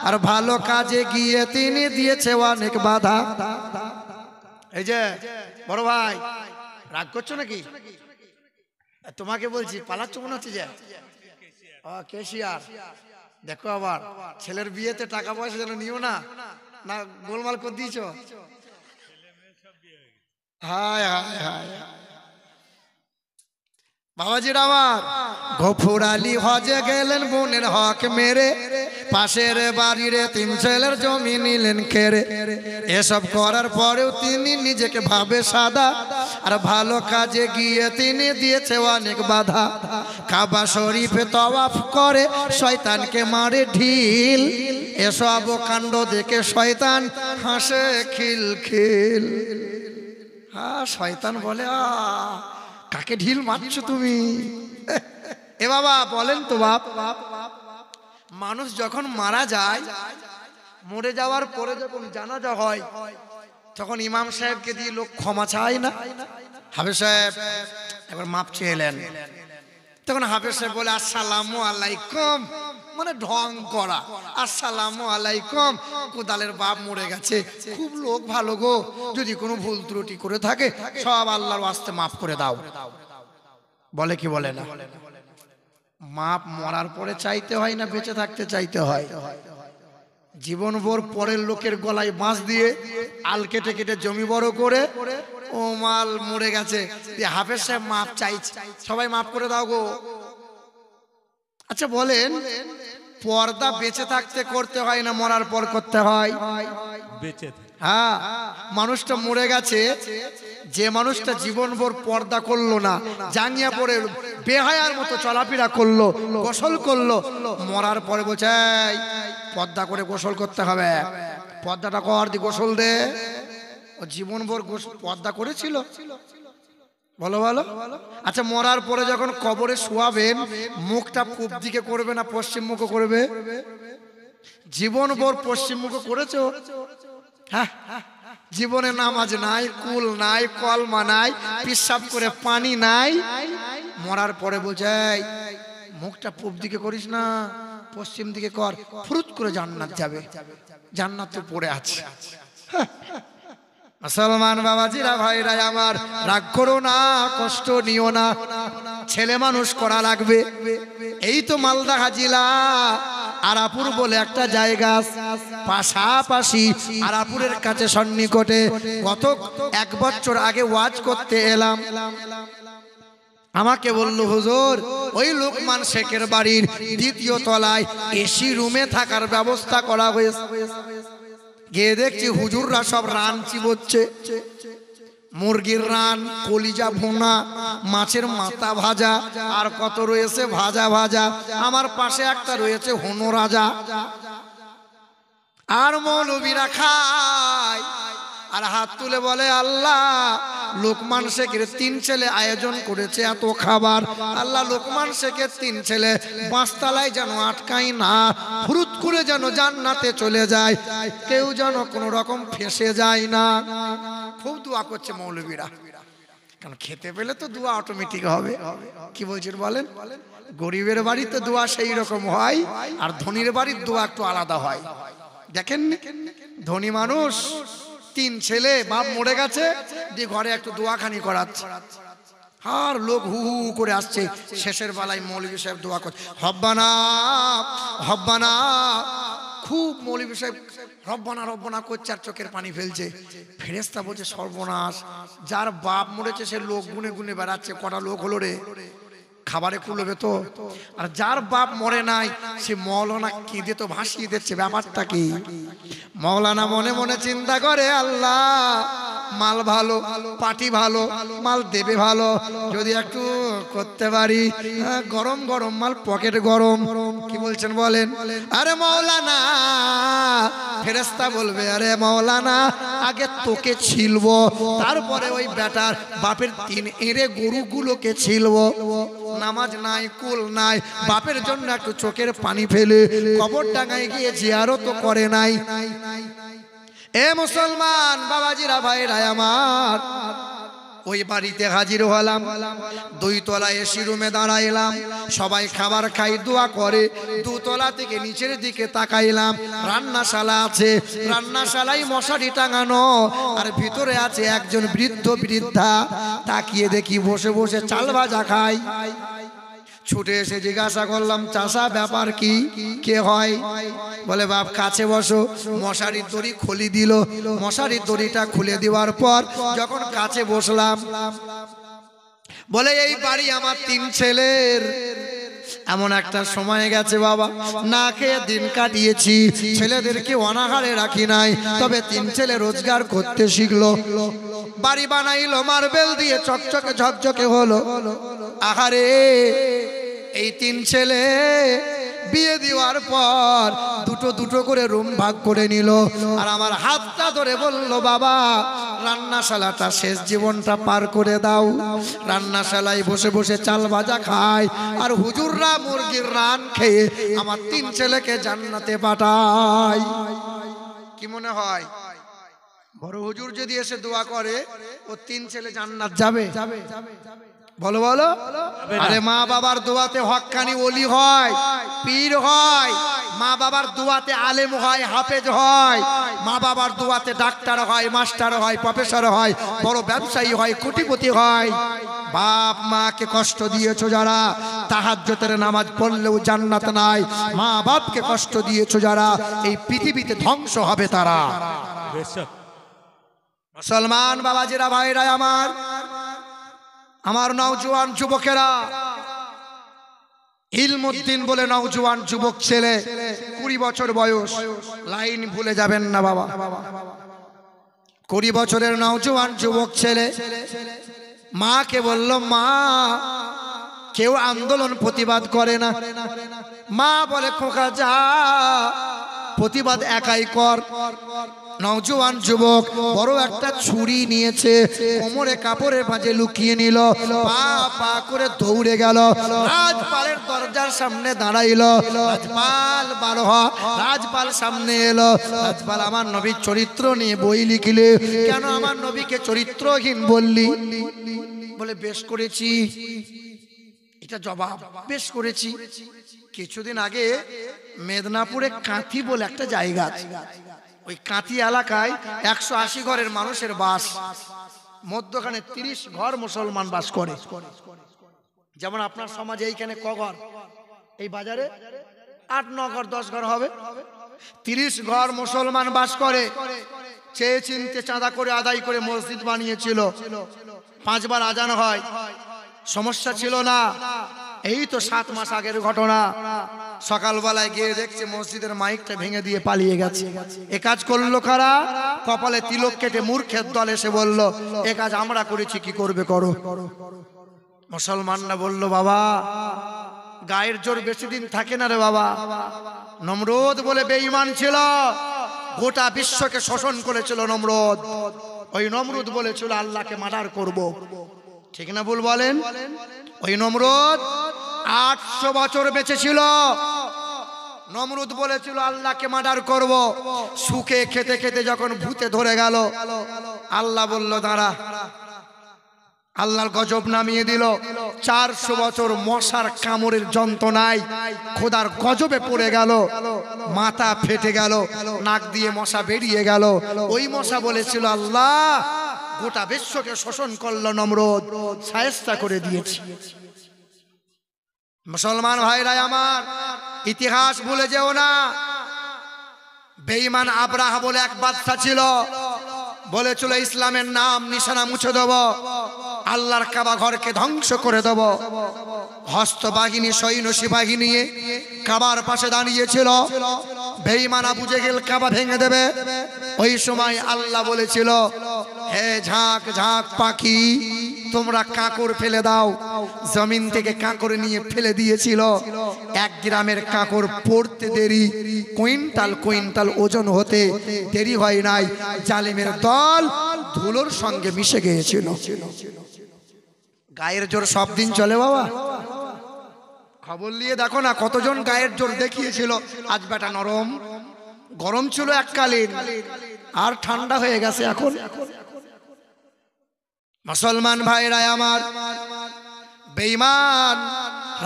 আর ভালো কাজে গিয়ে তিনি দিয়েছে অনেক বাধা। এই যে বড় ভাই, রাগ করছো নাকি? তোমাকে বলছি, পালাচ্ছ মনে হচ্ছে যে। কেশিয়ার দেখো আবার ছেলের বিয়েতে টাকা পয়সা যেন নিও না, না গোলমাল করে দিয়েছ। হায় হায় হায় বাবাজির আমার, গফুর আলী হজে গেলেন বোনের হক মেরে, পাশের বাড়ির 3 ছেলের জমি নিলেন কেড়ে। এসব করার পরেও তিনি নিজেকে ভাবে সাদা, আর ভালো কাজে গিয়ে তিনি দিয়েছে অনেক বাধা। কাবা শরীফে তওয়াফ করে শয়তানকে মারে ঢিল, এসব কাণ্ড দেখে শয়তান হাসে খিল খিল। হ্যাঁ, শয়তান বলে কাকে ঢিল মারছো তুমি? এ বাবা বলেন তো বাপ, মানুষ যখন মারা যায়, মরে যাওয়ার পরে যখন জানাজা হয়, তখন ইমাম সাহেবকে দিয়ে লোক ক্ষমা চায় না? হাফেজ সাহেব এবার মাপ চেয়ে এলেন, তখন হাফেজ সাহেব বলে আসসালামু আলাইকুম, মানে ঢং করা, আসসালামু আলাইকুম, কোদালের বাপ মরে গেছে, খুব লোক ভালো গো, যদি কোনো ভুল ত্রুটি করে থাকে সব আল্লাহর ওয়াস্তে মাফ করে দাও। বলে কি বলে না? মাপ মরার পরে চাইতে হয় না বেঁচে থাকতে চাইতে হয়? জীবনভর পরের লোকের গলায় বাঁশ দিয়ে আল কেটে কেটে জমি বড় করে, ও মাল মরে গেছে, হাফেজ সাহেব মাপ চাইছে, সবাই মাফ করে দাও গো। আচ্ছা বলেন, পর্দা বেঁচে থাকতে করতে হয় না মরার পর করতে হয়? বেঁচে হ্যাঁ, মানুষটা মরে গেছে, যে মানুষটা জীবনভর পর্দা করলো না, জাঙ্গিয়া পরে বেহায়ার মতো চলাফেরা করলো, গোসল করলো, মরার পরে বলছে এই পর্দা করে গোসল করতে হবে, পর্দাটা কর দি গোসল দে। ও জীবনভর পর্দা করেছিল? বলো বলো। আচ্ছা মরার পরে যখন কবরে শোয়াবেন, মুখটা পূব দিকে করবে না পশ্চিম মুখ করবে? জীবনভর পশ্চিম মুখ করেছো? হ্যাঁ, জীবনে নামাজ নাই, কুল নাই, কলমা নাই, পিশাব করে পানি নাই, মরার পরে বলছে মুখটা পূব দিকে করিস না, পশ্চিম দিকে কর, ফুরুত করে জান্নাত যাবে। জান্নাত তো পড়ে আছে। মুসলমান বাবাজিরা ভাইরা আমার, রাগ করো না, কষ্ট নিও না, ছেলে মানুষ করা লাগবে। এই তো মালদা হাজিলা আরাপুর বলে একটা জায়গা, পাশাপাশি আরাপুরের কাছে সন্নিকটে গত 1 বছর আগে ওয়াজ করতে এলাম। আমাকে বললো হুজুর ওই লোকমান শেখের বাড়ির 2য় তলায় এসি রুমে থাকার ব্যবস্থা করা হয়েছে। গিয়ে দেখছি হুজুররা সব রান চিবোচ্ছে, মুরগির রান, কলিজা ভুনা, মাছের মাথা ভাজা, আর কত রয়েছে ভাজা ভাজা। আমার পাশে একটা রয়েছে হনু রাজা, আর মৌলবীরা খায় আর হাত তুলে বলে আল্লাহ, লোকমান শেখের 3 ছেলে আয়োজন করেছে এত খাবার, আল্লাহ লোকমান শেখের 3 ছেলে 5 তলায় যেন আটকাই না, ফুরুত করে যেন জান্নাতে চলে যায়, কেউ যেন কোনো রকম ফেঁসে যায় না। খুব দোয়া করছে মৌলবীরা, কারণ খেতে পেলে তো দোয়া অটোমেটিক হবে। কি বলছেন বলেন? গরিবের বাড়িতে দোয়া সেই রকম হয়, আর ধনীর বাড়ির দোয়া একটু আলাদা হয়। দেখেন ধনী মানুষ 3 ছেলে, বাপ মরে গেছে, দিয়ে ঘরে একটু দোয়াখানি করাচ্ছে, আর লোক হু হু করে আসছে, শেষের বেলায় মৌলভী সাহেব দোয়া করছে, হব্বানা হব্বানা। খুব মৌলভী সাহেব রব্বানা রব্বানা করছে আর চোখের পানি ফেলছে। ফেরেশতা বলছে সর্বনাশ, যার বাপ মরেছে সে লোক গুনে গুনে বেড়াচ্ছে, কটা লোক হলো রে, খাবারে কুলবে তো, আর যার বাপ মরে নাই সে মৌলানা কেঁদে তো ভাসিয়ে দিচ্ছে, ব্যাপারটা কি? মৌলানা মনে মনে চিন্তা করে আল্লাহ মাল ভালো, পাটি ভালো, মাল দেবে ভালো, যদি একটু করতে পারি, গরম গরম মাল, পকেট গরম। কি বলছেন বলেন? আরে মৌলানা, ফেরেশতা বলবে আরে মৌলানা আগে তোকে ছিলবো, তারপরে ওই বেটার বাপের 3 এঁড়ে গরুগুলোকে ছিলবো। নামাজ নাই, কুল নাই, বাপের জন্য একটু চোখের পানি ফেলে কবর ডাঙায় গিয়ে জিয়ারত করে নাই। এ মুসলমান বাবাজিরা ভাইরা আমার, ওই বাড়িতে হাজির হলাম, 2 তলায় এসি রুমে দাঁড়াইলাম, সবাই খাবার খাই, দোয়া করে। 2 তলা থেকে নিচের দিকে তাকাইলাম, রান্নাশালা আছে, রান্নাশালায় মশারি টাঙানো, আর ভিতরে আছে একজন বৃদ্ধ বৃদ্ধা। তাকিয়ে দেখি বসে বসে চাল ভাজা খায়। ছুটে এসে জিজ্ঞাসা করলাম, চাষা ব্যাপার কি, কে হয়? বলে, বাপ কাছে বসো। মশারির দড়ি খুলে দিল। মশারির দড়িটা খুলে দেওয়ার পর যখন কাছে বসলাম, বলে, এই বাড়ি আমার 3 ছেলের। এমন একটা সময় গেছে বাবা, না খেয়ে দিন কাটিয়েছি, ছেলেদেরকে অনাহারে রাখি নাই, তবে 3 ছেলে রোজগার করতে শিখলো, বাড়ি বানাইলো, মার্বেল দিয়ে চকচকে ঝকঝকে হলো। আহারে, এই 3 ছেলে বিয়ে দেওয়ার পর দুটো দুটো করে রুম ভাগ করে নিল। আর আমার হাতটা ধরে বলল, বাবা রান্নাশালাটা শেষ জীবনটা পার করে দাও। রান্নাশালায় বসে বসে চাল ভাজা খায়, আর হুজুররা মুরগির রান খেয়ে আমার 3 ছেলেকে জান্নাতে পাঠায়। কি মনে হয়, বড় হুজুর যদি এসে দোয়া করে ও 3 ছেলে জান্নাত যাবে? বলো বলো। আরে মা বাবার দোয়াতে হক্কানি ওলি হয়, পীর হয়, মা বাবার দোয়াতে আলেম হয়, হাফেজ হয়, মা বাবার দোয়াতে ডাক্তার হয়, মাস্টার হয়, প্রফেসর হয়, বড় ব্যবসায়ী হয়, কোটিপতি হয়। বাপ মাকে কষ্ট দিয়েছো যারা, তাহাজ্জুদের নামাজ পড়লেও জান্নাত নাই। মা বাপকে কষ্ট দিয়েছো যারা, এই পৃথিবীতে ধ্বংস হবে তারা। মুসলমান বাবাজিরা, ভাইরা আমার, আমার নওজোয়ান যুবকেরা, ইলমুদ্দিন বলে নওজোয়ান যুবক ছেলে, 20 বছর বয়স, লাইন ভুলে যাবেন না বাবা। 20 বছরের নওজোয়ান যুবক ছেলে মাকে বলল, মা কেউ আন্দোলন প্রতিবাদ করে না। মা বলে, খোকা যা, প্রতিবাদ একাই কর। নওজোয়ান যুবক বড় একটা ছুরি নিয়েছে, কোমরে কাপড়ের মাঝে লুকিয়ে নিল, পা পা করে দৌড়ে গেল, রাজপালের দরজার সামনে দাঁড়াইল। রাজপাল বারো, রাজপাল সামনে এলো। রাজপাল, আমার নবীর চরিত্র নিয়ে বই লিখলে, কেন আমার নবীকে চরিত্রহীন বললি? বলে, বেশ করেছি। এটা জবাব, বেশ করেছি। কিছুদিন আগে মেদিনীপুরে কাঁথি বলে একটা জায়গা আছে, ওই কাঁথি এলাকায় 180 ঘরের মানুষের বাস, মধ্যখানে 30 ঘর মুসলমান বাস করে। যেমন আপনার সমাজে এইখানে ক ঘর? এই বাজারে 8-9 ঘর, 10 ঘর হবে। 30 ঘর মুসলমান বাস করে। চেয়ে চিনতে চাঁদা করে আদায় করে মসজিদ বানিয়েছিল। 5 বার আজান হয়, সমস্যা ছিল না। এই তো 7 মাস আগের ঘটনা। সকালবেলায় গিয়ে দেখছে মসজিদের মাইকটা ভেঙে দিয়ে পালিয়ে গেছে। এ কাজ করলো কারা? কপালে তিলক কেটে মূর্খের দল এসে বলল, এ কাজ আমরা করেছি, কি করবে করো। মুসলমানরা বলল, বাবা গায়ের জোর বেশি দিন থাকে না রে বাবা। নমরুদ বলে বেঈমান ছিল, গোটা বিশ্বকে শোষণ করেছিল নমরুদ। ওই নমরুদ বলেছিল আল্লাহকে মার্ডার করব। ঠিক না ভুল বলেন? ওই নমরুদ 800 বছর বেঁচে ছিল। নমরুদ বলেছিল আল্লাহকে মার্ডার করব। সুখে খেতে খেতে যখন ভূতে ধরে গেল, আল্লাহ বলল দাঁড়া। আল্লাহর গজব নামিয়ে দিল। 400 বছর মশার কামড়ের যন্ত্রণায় খোদার গজবে পড়ে গেল, মাথা ফেটে গেল, নাক দিয়ে মশা বেরিয়ে গেল। ওই মশা বলেছিল আল্লাহ গোটা বিশ্বকে শোষণ করলো নমরুদ, শায়েস্তা করে দিয়েছি। মুসলমান ভাইরা আমার, ইতিহাস ভুলে যেও না। বেঈমান আবরাহা বলে এক বাদশা ছিল, বলেছিল ইসলামের নাম নিশানা মুছে দেব, আল্লাহর কাবা ঘরকে ধ্বংস করে দেব। হস্ত বাহিনী, সৈন্য সিপাহী নিয়ে কাবার পাশে দাঁড়িয়েছিল। বেঈমান আবু জেহেল কাবা ভেঙে দেবে। ওই সময় আল্লাহ বলেছিল, হে ঝাঁক ঝাঁক পাখি, তোমরা কাঁকড় ফেলে দাও। জমিন থেকে কাঁকড় নিয়ে ফেলে দিয়েছিল। 1 গ্রামের কাঁকড় পড়তে দেরি, কুইন্টাল কুইন্টাল ওজন হতে দেরি হয় নাই। জালিমের দল ধুলোর সঙ্গে মিশে গিয়েছিল। গায়ের জোর সব দিন চলে বাবা? খবর নিয়ে দেখো না কতজন গায়ের জোর দেখিয়েছিল। আজ বেটা নরম, গরম ছিল এককালীন, আর ঠান্ডা হয়ে গেছে এখন। মুসলমান ভাইরা আমার, বেঈমান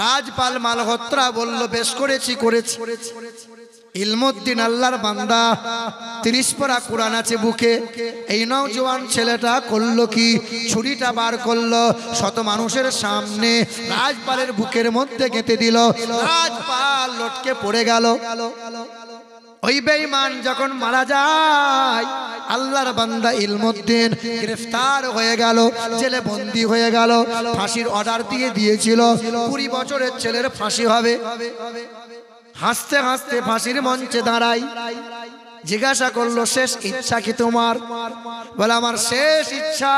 রাজপাল মালহোত্রা বলল বেশ করেছি, করেছি। ইলমুদ্দিন আল্লাহর বান্দা, 30 পারা কোরআন আছে বুকে। এই নওজোয়ান ছেলেটা করলো কি? ছুরিটা বার করলো, শত মানুষের সামনে রাজপালের বুকের মধ্যে গেঁথে দিল। রাজপাল লটকে পড়ে গেল। ওই বেঈমান যখন মারা যায়, আল্লাহর বান্দা ইলমুদ্দিন গ্রেফতার হয়ে গেল, জেলে বন্দী হয়ে গেল। ফাঁসির অর্ডার দিয়েছিল 20 বছরের ছেলের ফাঁসি হবে। হাসতে হাসতে ফাঁসির মঞ্চে দাঁড়াই, জিজ্ঞাসা করলো শেষ ইচ্ছা কি তোমার? বলে আমার শেষ ইচ্ছা,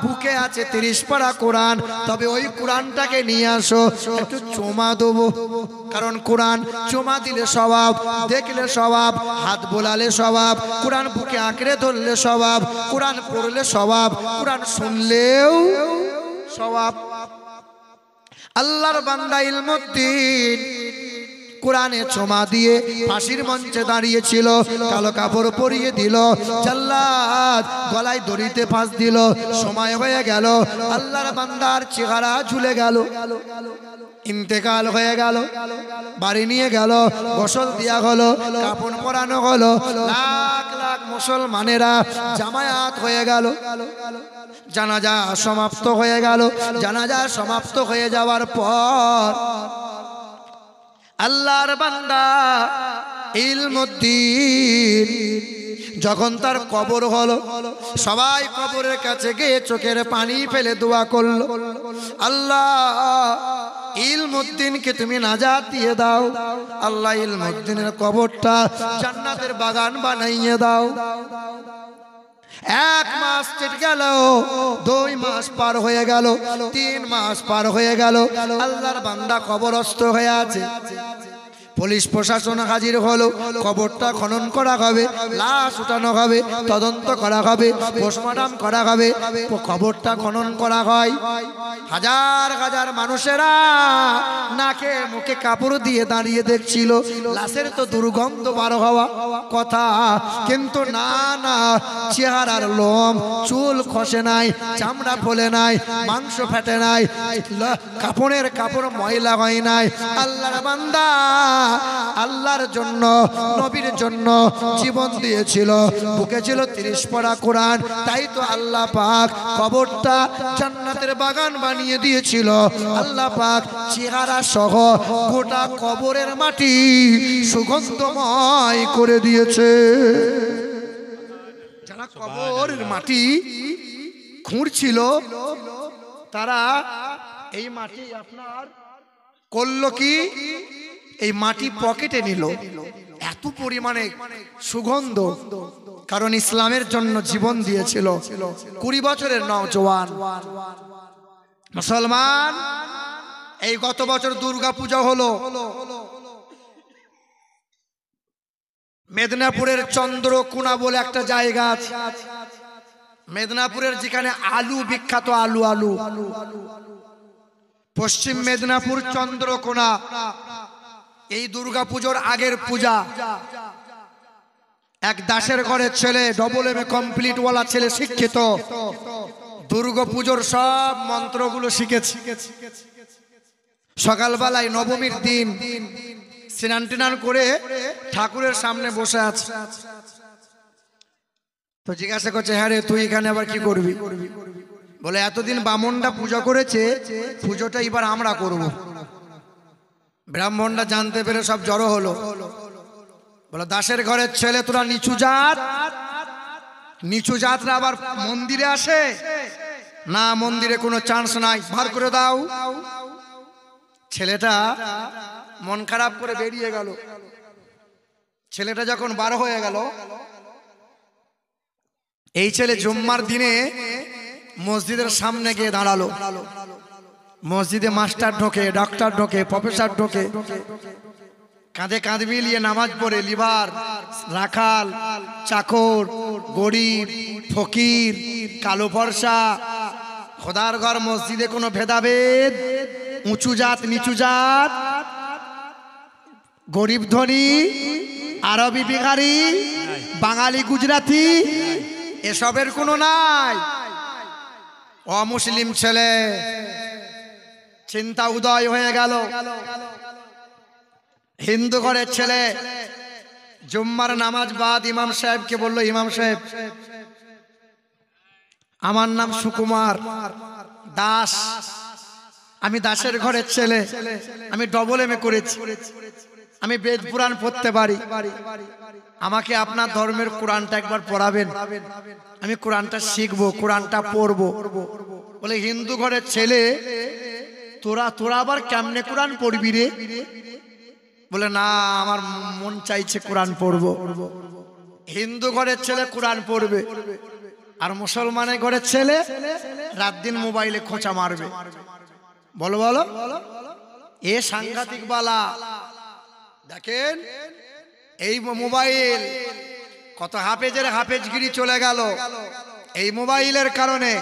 বুকে আছে 30 পারা কোরআন, তবে ওই কোরআনটাকে নিয়ে আসো, একটু চুমা দেবো। কারণ কোরআন চুমা দিলে স্বভাব, দেখলে স্বভাব, হাত বোলালে স্বভাব, কোরআন বুকে আঁকড়ে ধরলে স্বভাব, কোরআন পড়লে স্বভাব, কোরআন শুনলেও স্বভাব। আল্লাহর বান্দা ইলমুদ্দিন কোরআনে চুমা দিয়ে ফাঁসির মঞ্চে দাঁড়িয়েছিল। কালো কাপড় পরিয়ে দিল, জাল্লাদ গলায় দড়িতে ফাঁস দিল। সময় হয়ে গেল, আল্লাহর বান্দার চেহারা ঝুলে গেল, ইন্তেকাল হয়ে গেল। বাড়ি নিয়ে গেল, গোসল দেয়া হলো, কাফন পরানো হলো। লাখ লাখ মুসলমানেরা জামায়াত হয়ে গেল। জানাজা সমাপ্ত হয়ে গেল। জানাজা সমাপ্ত হয়ে যাওয়ার পর আল্লাহর বান্দা ইলমুদ্দিন যখন তার কবর হলো, সবাই কবরের কাছে গিয়ে চোখের পানি ফেলে দোয়া করলো, আল্লাহ ইলমুদ্দিনকে তুমি নাজাত দিয়ে দাও, আল্লাহ ইলমুদ্দিনের কবরটা জান্নাতের বাগান বানাইয়ে দাও। 1 মাস কেটে গেল, 2 মাস পার হয়ে গেল, 3 মাস পার হয়ে গেল। আল্লাহর বান্দা কবরস্থ হয়ে আছে। পুলিশ প্রশাসন হাজির হলো, কবরটা খনন করা হবে, লাশ উঠানো হবে, তদন্ত করা হবে, পোস্টমর্টম করা হবে। কবরটা খনন করা হয়। হাজার হাজার মানুষেরা নাকে মুখে কাপড় দিয়ে দাঁড়িয়ে দেখছিল। লাশের তো দুর্গন্ধ বার হওয়া কথা, কিন্তু না না, চেহারার লোম চুল খসে নাই, চামড়া ফোলে নাই, মাংস ফেটে নাই, কাপড়ের কাপড় ময়লা হয় নাই। আল্লাহর বান্দা আল্লাহর জন্য, নবীর জন্য জীবন দিয়েছিল, বুকে ছিল 30 পারা কোরআন। তাই তো আল্লাহ পাক কবরটা জান্নাতের বাগান বানিয়ে দিয়েছিল। আল্লাহ পাক চেহারা সহ গোটা কবরের মাটি সুগন্ধময় করে দিয়েছে। যারা কবরের মাটি খুঁড়ছিল, তারা এই মাটি আপনার করলো কি, এই মাটি পকেটে নিল। এত পরিমাণে সুগন্ধ, কারণ ইসলামের জন্য জীবন দিয়েছিল। 20 বছরের নওজোয়ান মুসলমান। এই গত বছর দুর্গা পূজা হলো, মেদিনীপুরের চন্দ্রকোনা বলে একটা জায়গা আছে। মেদিনীপুরের যেখানে আলু বিখ্যাত, আলু আলু পশ্চিম মেদিনীপুর চন্দ্রকোনা। এই দুর্গা পুজোর আগের পূজা, এক দাসের ঘরের ছেলে, ডবল এমএ কমপ্লিট ওয়ালা ছেলে, শিক্ষিত, দুর্গা পুজোর সব মন্ত্রগুলো শিখেছে। সকালবেলায় নবমীর দিন স্নান টান করে ঠাকুরের সামনে বসে আছে। তো জিজ্ঞাসা করছে, হ্যাঁ রে তুই এখানে আবার কি করবি? বলে এতদিন বামনটা পূজা করেছে, পুজোটা এবার আমরা করব। ব্রাহ্মণরা জানতে পেরে সব জড়ো হলো। বলে দাসের ঘরের ছেলে, তোরা নিচু জাত, নিচু জাতরা আবার মন্দিরে আসে না? মন্দিরে কোনো চান্স নাই, বার করে দাও। ছেলেটা মন খারাপ করে বেরিয়ে গেল। ছেলেটা যখন বার হয়ে গেল, এই ছেলে জুম্মার দিনে মসজিদের সামনে গিয়ে দাঁড়ালো। মসজিদে মাস্টার ঢোকে, ডাক্তার ঢোকে, প্রফেসর ঢোকে, কাঁধে কাঁধ মিলিয়ে নামাজ পড়ে। লিবার, রাখাল, চাকর, গরিব, ফকির, কালো ফর্সা, খোদার ঘর মসজিদে কোনো ভেদাভেদ, উঁচু জাত নিচু জাত, গরিব ধনী, আরবি বিহারি, বাঙালি গুজরাটি, এসবের কোনো নাই। অমুসলিম ছেলে, চিন্তা উদয় হয়ে গেল। হিন্দু ঘরের ছেলে জুম্মার নামাজ বাদ ইমাম সাহেবকে বলল, ইমাম সাহেব আমার নাম সুকুমার দাস, আমি দাসের ঘরের ছেলে, আমি ডবল এমএ করেছি, আমি বেদ পুরাণ পড়তে পারি, আমাকে আপনার ধর্মের কোরআনটা একবার পড়াবেন, আমি কোরআনটা শিখবো, কোরআনটা পড়বো। বলে হিন্দু ঘরের ছেলে তোরা তোরা আবার কেমনে কোরআন পড়বি রে? বলে না, আমার মন চাইছে কোরআন পড়বো। হিন্দু ঘরের ছেলে কোরআন পড়বে, আর মুসলমানের ঘরের ছেলে রাত দিন মোবাইলে খোঁচা মারবে। বলো বলো, এ সাংঘাতিক বালা। দেখেন এই মোবাইল, কত হাফেজের হাফেজগিরি চলে গেল এই মোবাইলের কারণে।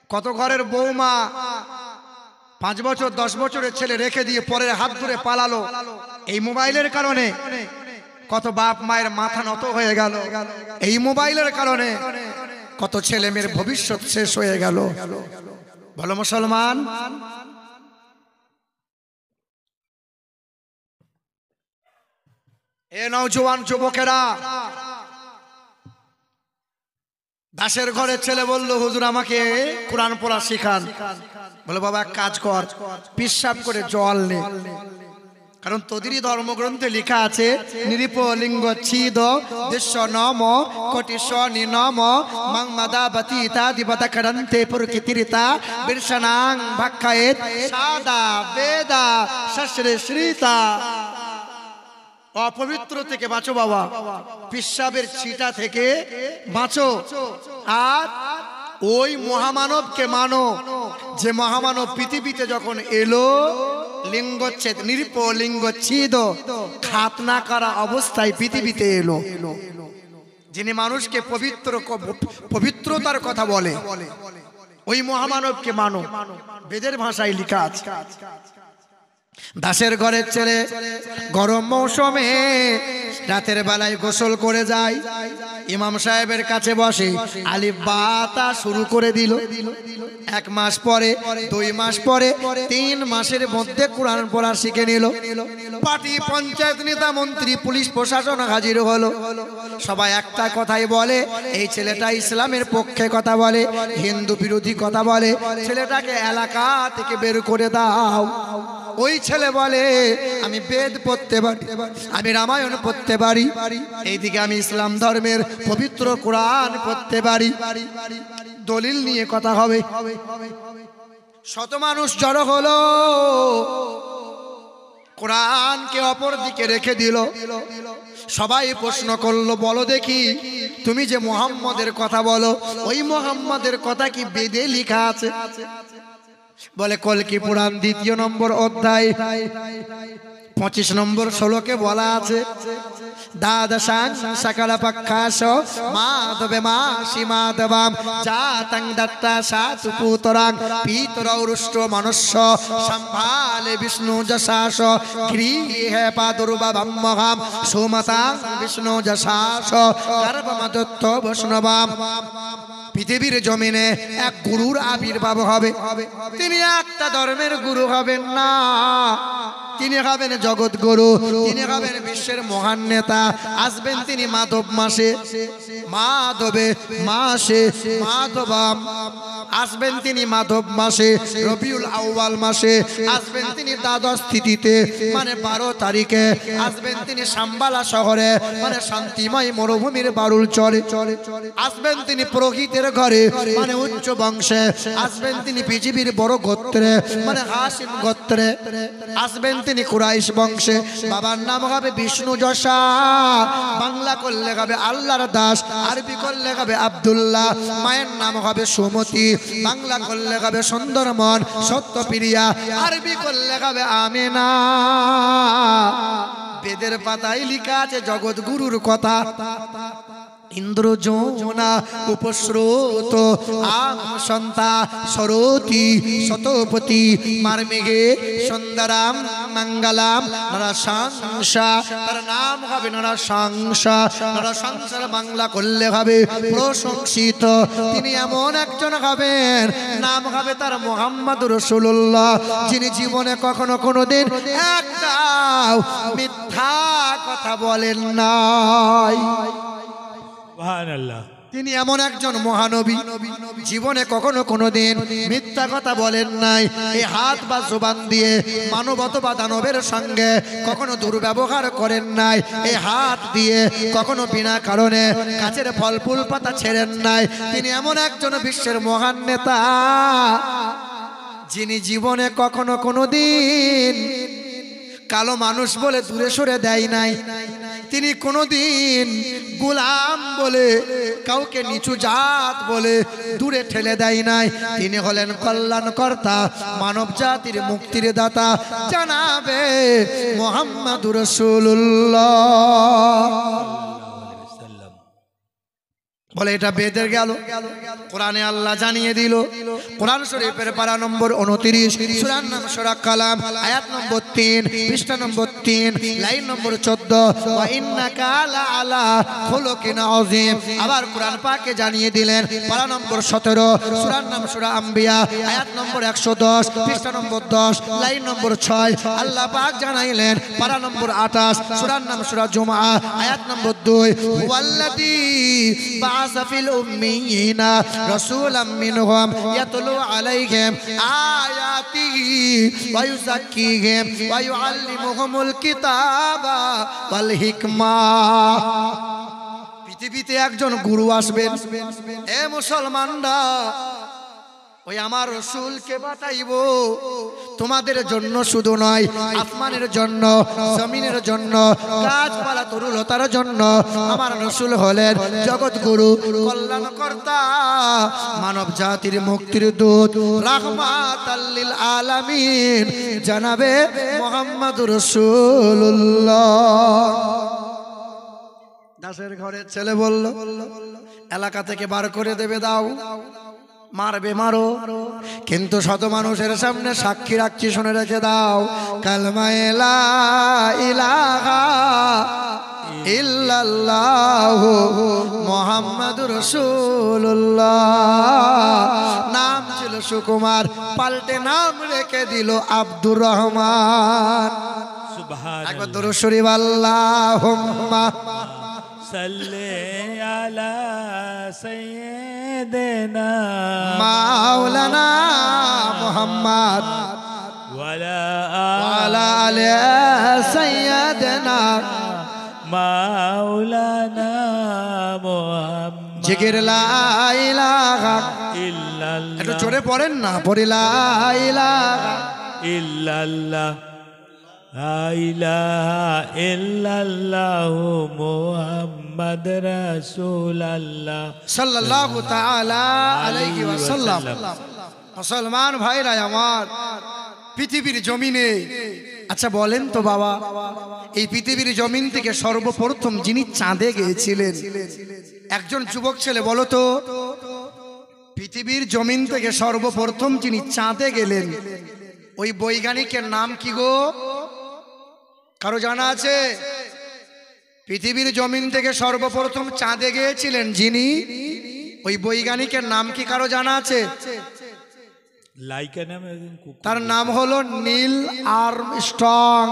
কত ঘরের বৌমা 5 বছর 10 বছরের ছেলে রেখে দিয়ে পরের হাত ধরে পালালো এই মোবাইলের কারণে। কত বাপ মায়ের মাথা নত হয়ে গেল এই মোবাইলের কারণে। কত ছেলে মেয়ের ভবিষ্যৎ শেষ হয়ে গেল। বলো মুসলমান, এ নওজোয়ান যুবকেরা, দাসের ঘরের ছেলে বলল, হুজুর আমাকে কোরআন পড়া শিখান। বলে বাবা এক কাজ কর, পিশাব করে জল নে, কারণ তোদেরই ধর্মগ্রন্থে লেখা আছে নিরিপলিঙ্গ ছিদ দেশ নম কোটি শনি নম মং মাদাবতি ইত্যাদিবতা করন্তে প্রকৃতিরিতা বিরশনাং ভাক্ষায়েত সাদা বেদা শস্ত্রে শ্রীতা। অপবিত্র থেকে বাঁচো বাবা, পিশাবের ছিটা থেকে বাঁচো, আর ওই মহামানবকে মানো যে মহামানব পৃথিবীতে যখন এলো লিঙ্গচ্ছেদ নিরুপলিঙ্গচ্ছেদ খাতনা করা অবস্থায় পৃথিবীতে এলো, যিনি মানুষকে পবিত্রতার কথা বলে, ওই মহামানবকে মানো। বেদের ভাষায় লেখা আছে। দাসের ঘরের ছেলে গরম মৌসুমে রাতের বেলায় গোসল করে যায়, ইমাম সাহেবের কাছে বসে আলিফ বা তা শুরু করে দিল। 1 মাস পরে, 2 মাস পরে, 3 মাসের মধ্যে কোরআন পড়া শিখে নিল। পার্টি, পঞ্চায়েত নেতা, মন্ত্রী, পুলিশ প্রশাসন হাজির হলো। সবাই একটা কথাই বলে, এই ছেলেটা ইসলামের পক্ষে কথা বলে, হিন্দু বিরোধী কথা বলে, ছেলেটাকে এলাকা থেকে বের করে দাও। ওই ছেলে বলে আমি বেদ পড়তে পারি, আমি রামায়ণ পড়তে পারি, এইদিকে আমি ইসলাম ধর্মের পবিত্র কোরআন পড়তে পারি। দলিল নিয়ে কথা হবে। শত মানুষ জড়ো হলো, কোরআনকে অপর দিকে রেখে দিল। সবাই প্রশ্ন করলো, বলো দেখি তুমি যে মুহাম্মদের কথা বলো, ওই মুহাম্মদের কথা কি বেদে লেখা আছে? বলে কলকি পুরাণ 2 নম্বর অধ্যায় 25 নম্বর শ্লোকে বলা আছে, দ্বাদশাং সকল পক্ষাস মাধবে মাসি মাধবাম জাতং দত্তা সাতু পুতরাং পিতরৌষ্ট্র মনুষ্য সম্ভালে বিষ্ণু যশাস গৃহে পাদুর্বাভম্মহাম সুমতাং বিষ্ণু যশাস গর্ভমদত্ত বৈষ্ণবাম। পৃথিবীর জমিনে এক গুরুর আবির্ভাব হবে। তিনি একটা ধর্মের গুরু হবেন না, তিনি হবেন জগৎ গুরু, তিনি হবেন বিশ্বের মহান নেতা। আসবেন তিনি মাধব মাসে, মাধবে মাসে মাধবাম। আসবেন তিনি মাধব মাসে, রবিউল আউয়াল মাসে। আসবেন তিনি দ্বাদশ তিথিতে মানে 12 তারিখে। আসবেন তিনি সাম্বালা শহরে মানে শান্তিময় মরুভূমির বারুল চরে। আসবেন তিনি পুরোহিতের ঘরে মানে উচ্চ বংশে। আসবেন তিনি পৃথিবীর বড় গোত্রে মানে হাসিম গোত্রে। আসবেন তিনি কুরাইশ বংশে। বাবার নাম হবে বিষ্ণু যশা, বাংলা করলে হবে আল্লাহর দাস, আরবি করলে হবে আব্দুল্লাহ। মায়ের নাম হবে সুমতি, বাংলা করলে হবে সুন্দরমন সত্যপ্রিয়া, আরবি করলে হবে আমেনা। বেদের পাতায় লেখা আছে জগৎ গুরুর কথা। ইন্দ্রজোনা উপস্রোত আম সন্তা সরতি শতপতি মারমেঘে সুন্দরাম মঙ্গলম নরসংসা, তার নাম হবে নরসংসা। নরসংসার বাংলা করলে হবে প্রশংসিত। তিনি এমন একজন হবেন, নাম হবে তার মুহাম্মদুর রাসূলুল্লাহ, যিনি জীবনে কখনো কোনোদিন একটাও মিথ্যা কথা বলেন নাই। সুবহানাল্লাহ। তিনি এমন একজন মহানবী, জীবনে কখনো কোনোদিন মিথ্যা কথা বলেন নাই। এই হাত বা জবান দিয়ে মানব অথবা দানবের সঙ্গে কখনো দুর্ব্যবহার করেন নাই। এই হাত দিয়ে কখনো বিনা কারণে গাছের ফল ফুল পাতা ছেড়েন নাই। তিনি এমন একজন বিশ্বের মহান নেতা, যিনি জীবনে কখনো কোনোদিন কালো মানুষ বলে দূরে সরে দেয় নাই। তিনি কোনোদিন গোলাম বলে কাউকে নিচু জাত বলে দূরে ঠেলে দেয় নাই। তিনি হলেন কল্যাণকর্তা, মানব জাতির মুক্তির দাতা, জানাবে মুহাম্মদুর রাসূলুল্লাহ। বলে এটা বেদের গেল, কোরআনে আল্লাহ জানিয়ে দিল। কোরআন শরীফের পারা নম্বর 29, সূরার নাম সূরা কালাম, আয়াত নম্বর 3, পৃষ্ঠা নম্বর 3, লাইন নম্বর 14, ওয়া ইন্নাকা আলা খুলুকিন আযীম। আবার কোরআন পাকে জানিয়ে দিলেন পারা নম্বর 17, সূরার নাম সূরা আম্বিয়া, আয়াত নম্বর 110, পৃষ্ঠা নম্বর 10, লাইন নম্বর 6। আল্লাহ পাক জানাইলেন পারা নম্বর 28, সূরার নাম সূরা জুমআ, আয়াত নম্বর 2, হুয়াল্লাযী ফিল উম্মিয়িনা রাসূলাম মিনহুম ইয়াতলু আলাইহিম আয়াতিহি ওয়া ইউযাক্কিহিম ওয়া ইউআল্লিমুহুমুল কিতাবা ওয়াল হিকমা। পৃথিবীতে একজন গুরু আসবেন। এ মুসলমানরা, ওই আমার রাসূলকে পাঠাইবো তোমাদের জন্য, শুধু নয় আসমানের জন্য, জমিনের জন্য, গাছপালা তরুলতার জন্য। আমার রাসূল হলেন জগৎ গুরু, কল্যাণকর্তা, মানব জাতির মুক্তির দূত, রাহমাতাল লিল আলামিন, জানাবে মুহাম্মদুর রাসূলুল্লাহ। দাসের ঘরের ছেলে বলল, এলাকা থেকে বার করে দেবে, দাও, মারবে মারো, কিন্তু শত মানুষের সামনে সাক্ষী রাখছি, শুনে রেখে দাও, কালমা লা ইলাহা ইল্লাল্লাহু মুহাম্মাদুর রাসূলুল্লাহ। নাম ছিল সুকুমার, পাল্টে নাম রেখে দিল আব্দুর রহমান। সুবহানাল্লাহ। একবার দরুদ শরীফ আল্লাহুম্মা সাল্লি আলা সাইয়্যিদিনা মাওলানা মুহাম্মদ ওয়ালা আলি সাইয়্যিদিনা মাওলানা মুহাম্মদ। জিকির লা ইলাহা ইল্লাল্লাহ, একটু জোরে পড়েন না, পড়ি লা ইলাহা ইল্লাল্লাহ, লা ইলাহা ইল্লাল্লাহু মুহাম্মাদ রাসূলুল্লাহ সাল্লাল্লাহু তাআলা আলাইহি ওয়াসাল্লাম। মুসলমান ভাইরা আমার, পৃথিবীর জমিনে, আচ্ছা বলেন তো বাবা, এই পৃথিবীর জমিন থেকে সর্বপ্রথম যিনি চাঁদে গিয়েছিলেন, একজন যুবক ছেলে বলো তো, পৃথিবীর জমিন থেকে সর্বপ্রথম যিনি চাঁদে গেলেন, ওই বৈজ্ঞানিকের নাম কি গো? কারো জানা আছে? পৃথিবীর জমিন থেকে সর্বপ্রথম চাঁদে গিয়েছিলেন যিনি, ওই বৈজ্ঞানিকের নাম কি কারো জানা আছে? লাইকা নামে একজন কুকুর, তার নাম হলো নীল আর্মস্ট্রং।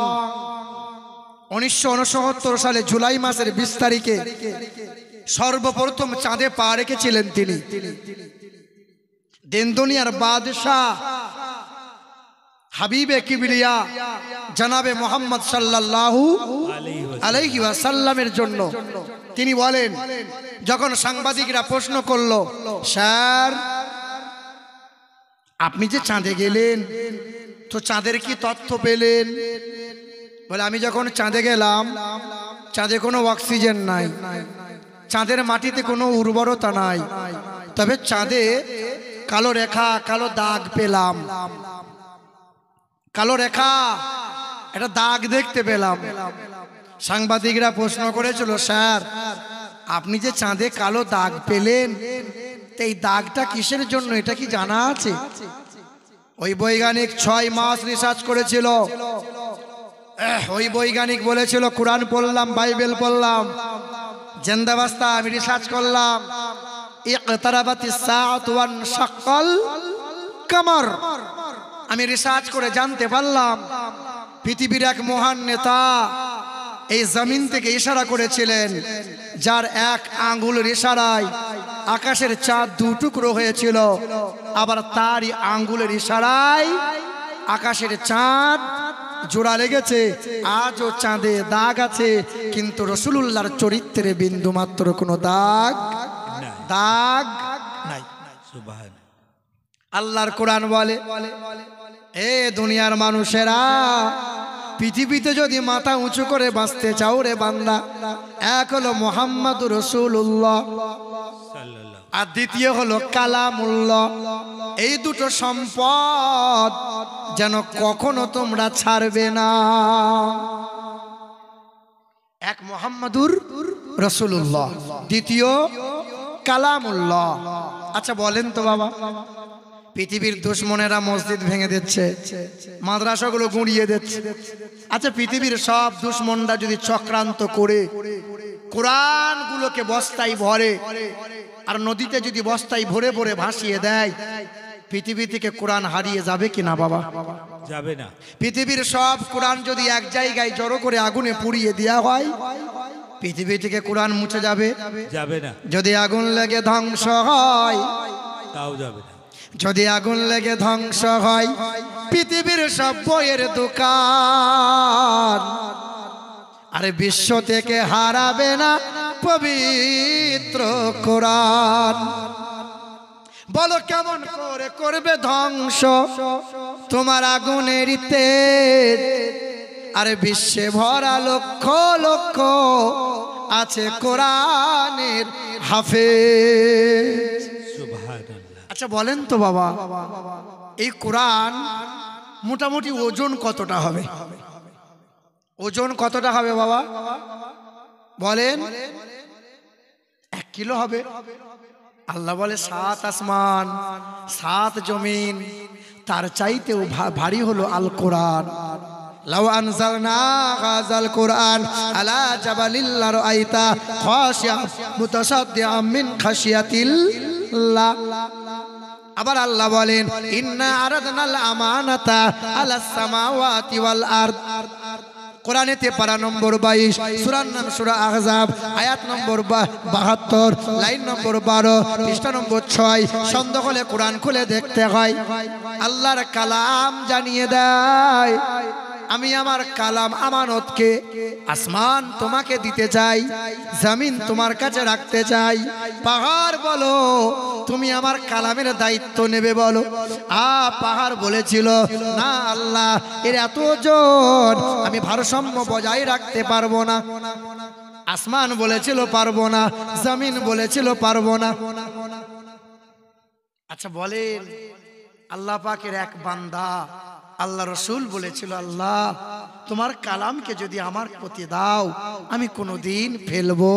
1969 সালে জুলাই মাসের 20 তারিখে সর্বপ্রথম চাঁদে পা রেখেছিলেন তিনি। দেন দুনিয়ার বাদশাহ হাবিবে কিবরিয়া জনাবে মুহাম্মদ সাল্লাল্লাহু আলাইহি ওয়াসাল্লামের জন্য তিনি বলেন, যখন সাংবাদিকরা প্রশ্ন করলো, স্যার আপনি যে চাঁদে গেলেন, তো চাঁদের কি তথ্য পেলেন? বলে, আমি যখন চাঁদে গেলাম, চাঁদে কোনো অক্সিজেন নাই, চাঁদের মাটিতে কোনো উর্বরতা নাই, তবে চাঁদে কালো রেখা, কালো দাগ পেলাম, কালো রেখা, একটা দাগ দেখতে পেলাম। সাংবাদিকরা প্রশ্ন করেছিল, স্যার আপনি যে চাঁদে কালো দাগ পেলেন, এই দাগটা কিসের জন্য, এটা কি জানা আছে? ওই বৈজ্ঞানিক 6 মাস রিসার্চ করেছিল, ওই বৈজ্ঞানিক বলেছিল কোরআন পড়লাম, বাইবেল পড়লাম, জিন্দাবাস্তা আমি রিসার্চ করলাম, ইকতারাবাতিস সাআতু ওয়ান শাক্কাল কামার। আমি রিসার্চ করে জানতে পারলাম পৃথিবীর এক মহান নেতা এই জমিন থেকে ইশারা করেছিলেন, যার এক আঙ্গুলের ইশারায় আকাশের চাঁদ দু টুকরো হয়েছিল, আবার তারই আঙ্গুলের ইশারায় আকাশের চাঁদ জোড়া লেগেছে। আজও চাঁদে দাগ আছে, কিন্তু রাসূলুল্লাহর চরিত্রে বিন্দু মাত্র কোনো দাগ নাই। সুবহান। আল্লাহর কোরআন বলে, এ দুনিয়ার মানুষেরা, পৃথিবীতে যদি মাথা উঁচু করে বাঁচতে চাও রে বান্দা, এক হলো মুহাম্মাদুর রাসূলুল্লাহ, আর দ্বিতীয় হলো কালামুল্লাহ। এই দুটো সম্পদ যেন কখনো তোমরা ছাড়বে না। এক মুহাম্মাদুর রাসূলুল্লাহ, দ্বিতীয় কালামুল্লাহ। আচ্ছা বলেন তো বাবা, পৃথিবীর দুশ্মনেরা মসজিদ ভেঙে দিচ্ছে, মাদ্রাসাগুলো গুঁড়িয়ে দিচ্ছে। আচ্ছা পৃথিবীর সব দুশ্মনরা যদি চক্রান্ত করে কোরআনগুলোকে বস্তায় ভরে আর নদীতে যদি বস্তায় ভরে ভরে ভাসিয়ে দেয়, পৃথিবী থেকে কোরআন হারিয়ে যাবে কিনা বাবা? যাবে না। পৃথিবীর সব কোরআন যদি এক জায়গায় জড়ো করে আগুনে পুড়িয়ে দেওয়া হয়, পৃথিবী থেকে কোরআন মুছে যাবে? যাবে না। যদি আগুন লেগে ধ্বংস হয় তাও যাবে না। যদি আগুন লেগে ধ্বংস হয় পৃথিবীর সব বইয়ের দোকান, আরে বিশ্ব থেকে হারাবে না পবিত্র কোরআন। বলো কেমন করে করবে ধ্বংস তোমার আগুনের তেজ? আরে বিশ্বে ভরা লক্ষ লক্ষ আছে কোরআনের হাফেজ। সুবহানাল্লাহ। আচ্ছা বলেন তো বাবা, এই কোরআন মোটামুটি ওজন কতটা হবে? ওজন কতটা হবে বাবা বলেন? 1 কিলো হবে? আল্লাহ বলে 7 আসমান 7 জমিন তার চাইতেও ভারী হলো আল কোরআন। লাউ আনজালনা হাযাল কুরআন আলা জাবালিল লারাইতা খাশিয়া মুতাসাদ্দিআম মিন খাশিয়াতিল্লাহ। আবার আল্লাহ বলেন, ইন্না আরাদনাল আমানাতা আলাস সামাওয়াতি ওয়াল আরদ। কোরআনেতে পারা নম্বর 22, সূরার নাম সূরা আহজাব, আয়াত নম্বর 72, লাইন নম্বর 12, পৃষ্ঠা নম্বর 6। সন্দেহ হলে কোরআন খুলে দেখতে হয়। আল্লাহর কালাম জানিয়ে দেয়, আমি আমার কালাম আমানতকে আসমান তোমাকে দিতে চাই, জমিন তোমার কাছে রাখতে চাই। পাহাড় বলো তুমি আমার কালামের দায়িত্ব নেবে বলো। পাহাড় বলেছিল না আল্লাহ, এর এত ওজন আমি ভারসাম্য বজায় রাখতে পারবো না। আসমান বলেছিল পারবো না, জমিন বলেছিল পারবো না। আচ্ছা বলেন, আল্লাহ পাকের এক বান্দা আল্লাহ রসুল বলেছিল, আল্লাহ তোমার কালামকে যদি আমার প্রতি দাও আমি কোনোদিন ফেলবো।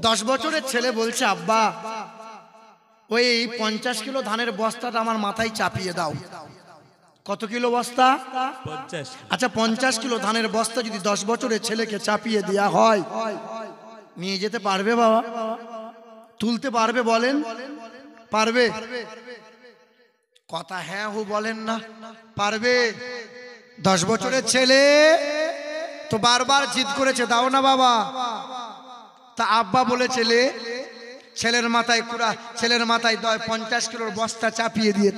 10 বছরের ছেলে বলছে, আব্বা ওই 50 কিলো ধানের বস্তাটা আমার মাথায় চাপিয়ে দাও। কত কিলো বস্তা? 50। আচ্ছা 50 কিলো ধানের বস্তা যদি 10 বছরের ছেলেকে চাপিয়ে দেওয়া হয়, নিয়ে যেতে পারবে বাবা? তুলতে পারবে বলেন? পারবে? কথা হ্যাঁ হু বলেন না, পারবে? 10 বছরের ছেলে তো বারবার জিদ করেছে, দাও না বাবা। তা আব্বা বলেছে ছেলের মাথায় ছেলের মাথায় 50 কিলোর বস্তা চাপিয়ে দিয়ে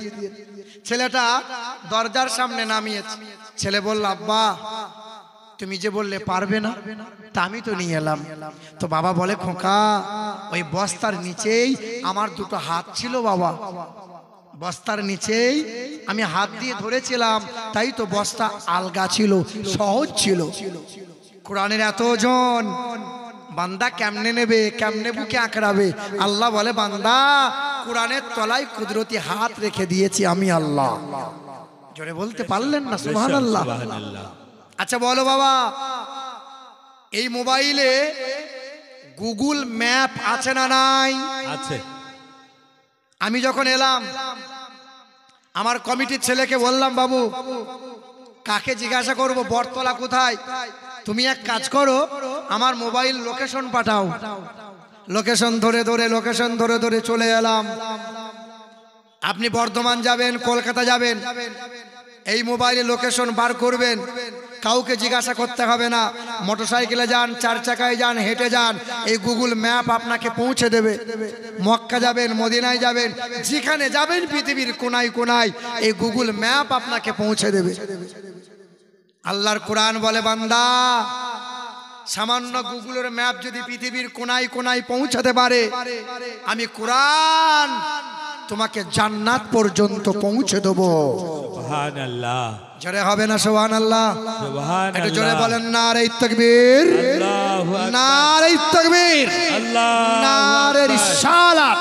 ছেলেটা দরজার সামনে নামিয়েছে। ছেলে বলল, আব্বা তুমি যে বললে পারবে না, তা আমি তো নিয়ে এলাম। তো বাবা বলে, খোকা ওই বস্তার নিচেই আমার দুটো হাত ছিল বাবা, বস্তার নিচেই আমি হাত দিয়ে ধরেছিলাম, তাই তো বস্তা আলগা ছিল, সহজ ছিল। কোরআনের এত ওজন, বান্দা কেমনে নেবে, কেমনে বুকে আঁকড়াবে? আল্লাহ বলে, বান্দা কোরআনের তলায় কুদরতি হাত রেখে দিয়েছি আমি আল্লাহ। জোরে বলতে পারলেন না সুবহানাল্লাহ? আচ্ছা বলো বাবা, এই মোবাইলে গুগল ম্যাপ আছে না নাই? আছে। আমি যখন এলাম আমার কমিটির ছেলেকে বললাম, বাবু কাকে জিজ্ঞাসা করব বটতলা কোথায়? তুমি এক কাজ করো, আমার মোবাইল লোকেশন পাঠাও। লোকেশন ধরে ধরে চলে এলাম। আপনি বর্ধমান যাবেন, কলকাতা যাবেন, এই মোবাইলে লোকেশন বার করবেন, কাউকে জিজ্ঞাসা করতে হবে না। মোটরসাইকেলে যান, চার চাকায় যান, হেঁটে যান, এই গুগল ম্যাপ আপনাকে পৌঁছে দেবে। মক্কা যাবেন, মদিনায় যাবেন, যেখানে যাবেন পৃথিবীর কোনায় কোনায় এই গুগল ম্যাপ আপনাকে পৌঁছে দেবে। আল্লাহর কোরআন বলে, বান্দা সামান্য গুগলের ম্যাপ যদি পৃথিবীর কোনায় কোনায় পৌঁছাতে পারে, আমি কোরআন তোমাকে জান্নাত পর্যন্ত পৌঁছে দেবো। সুবহানাল্লাহ। জোরে হবে না সুবহানাল্লাহ? সুবহানাল্লাহ। একটু জোরে বলেন নারে তাকবীর, আল্লাহু আকবার, নারে তাকবীর, আল্লাহু নারে রিসালাত।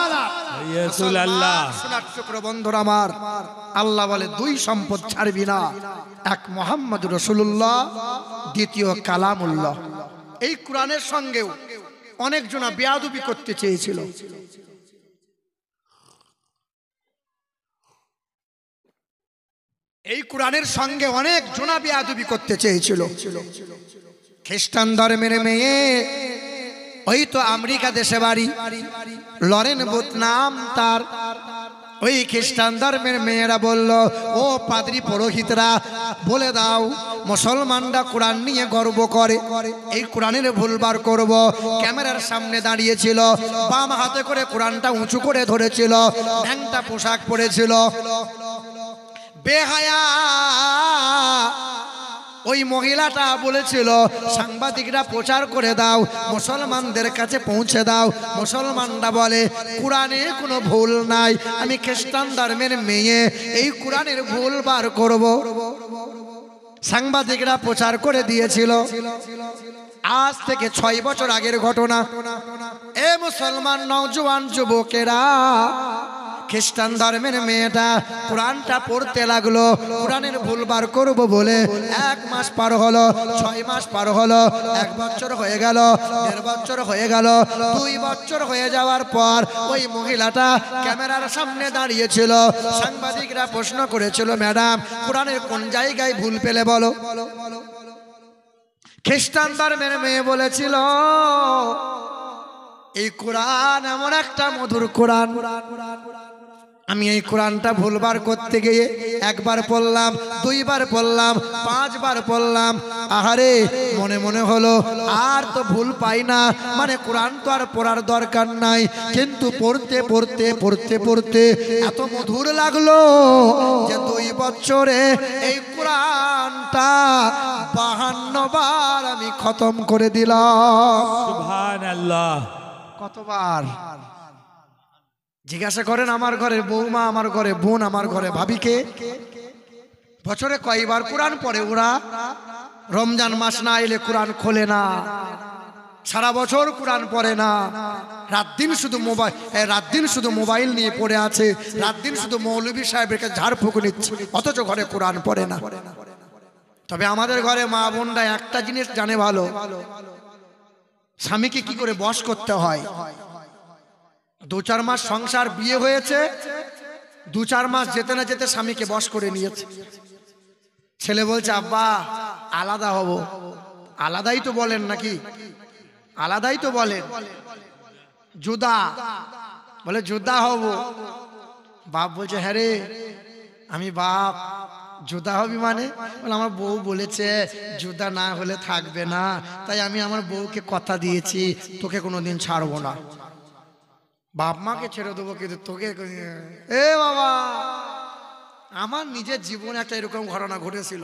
রাসূলুল্লাহ। শোনার শুকর বন্ধুরা আমার, আল্লাহ বলে দুই সম্পদ ছাড়বি না, এক মুহাম্মদুর রাসূলুল্লাহ, দ্বিতীয় কালামুল্লাহ। এই কোরআনের সঙ্গেও অনেক জনা বেয়াদবি করতে চেয়েছিল। এই কোরআনের সঙ্গে অনেক জনা বেয়াদবি করতে চেয়েছিল। খ্রিস্টান ধর্মের মেয়ে, ওই তো আমেরিকা দেশে বাড়ি, লরেন বুথ নাম তার। ওই খ্রিস্টান ধর্মের মেয়েরা বলল, ও পাদ্রী পুরোহিতরা বলে দাও, মুসলমানরা কোরআন নিয়ে গর্ব করে, এই কোরআনের ভুলবার করব। ক্যামেরার সামনে দাঁড়িয়েছিল, বাম হাতে করে কোরআনটা উঁচু করে ধরেছিল, ন্যাংটা পোশাক পরেছিল, বেহায়া। ওই মহিলাটা বলেছিল, সাংবাদিকরা প্রচার করে দাও, মুসলমানদের কাছে পৌঁছে দাও। মুসলমানরা বলে কোরআনে কোনো ভুল নাই, আমি খ্রিস্টান ধর্মের মেয়ে, এই কোরআনের ভুল বার করব। সাংবাদিকরা প্রচার করে দিয়েছিল। আজ থেকে 6 বছর আগের ঘটনা। এ মুসলমান নওজোয়ান যুবকেরা, খ্রিস্টান ধর্মের মেয়েটা কোরআনটা পড়তে লাগলো, কোরআনের ভুল বার করবো বলে 1 মাস পার হলো, 6 মাস পার হলো, 1 বছর হয়ে গেল, 1.5 বছর হয়ে গেল, 2 বছর হয়ে যাওয়ার পর ওই মহিলাটা ক্যামেরার সামনে দাঁড়িয়েছিল। সাংবাদিকরা প্রশ্ন করেছিল, ম্যাডাম কোরআনের কোন জায়গায় ভুল পেলে বলো। খ্রিস্টান ধর্মের মেয়ে বলেছিল, এই কোরআন এমন একটা মধুর কোরআন, আমি এই কোরআনটা ভুলবার করতে গিয়ে 1 বার পড়লাম, 2 বার পড়লাম, 5 বার পড়লাম, আহারে মনে মনে হলো আর তো ভুল পাই না, মানে কোরআন তো আর পড়ার দরকার নাই। কিন্তু পড়তে পড়তে পড়তে পড়তে এত মধুর লাগলো যে 2 বছরে এই কোরআনটা 52 বার আমি খতম করে দিলাম। সুবহানাল্লাহ। কতবার? জিজ্ঞাসা করেন আমার ঘরে বৌমা, আমার ঘরে বোন, আমার ঘরে ভাবিকে বছরে কয়বার কোরআন পড়ে ওরা? রমজান মাস না এলে কোরআন খোলে না, সারা বছর কোরআন পড়ে না, রাত দিন শুধু মোবাইল নিয়ে পড়ে আছে, রাত দিন শুধু মৌলভী সাহেবের কাছে ঝাড়ফুঁক নিচ্ছে, অথচ ঘরে কোরআন পড়ে না। তবে আমাদের ঘরে মা বোনরা একটা জিনিস জানে ভালো, স্বামীকে কি করে বশ করতে হয়। 2-4 মাস সংসার বিয়ে হয়েছে, 2-4 মাস যেতে না যেতে স্বামীকে বশ করে নিয়েছে। ছেলে বলছে, আব্বা আলাদা হব। আলাদাই তো বলেন নাকি? আলাদাই তো বলেন। জুদা বলে, জুদা হব। বাপ বলছে, হ্যাঁ রে আমি বাপ, জুদা হবি মানে? বলে, আমার বউ বলেছে জুদা না হলে থাকবে না, তাই আমি আমার বউকে কথা দিয়েছি তোকে কোনোদিন ছাড়বো না। বাপ মাকে ছেড়ে দেবো কিন্তু তোকে। এ বাবা, আমার নিজের জীবনে একটা এরকম ঘটনা ঘটেছিল।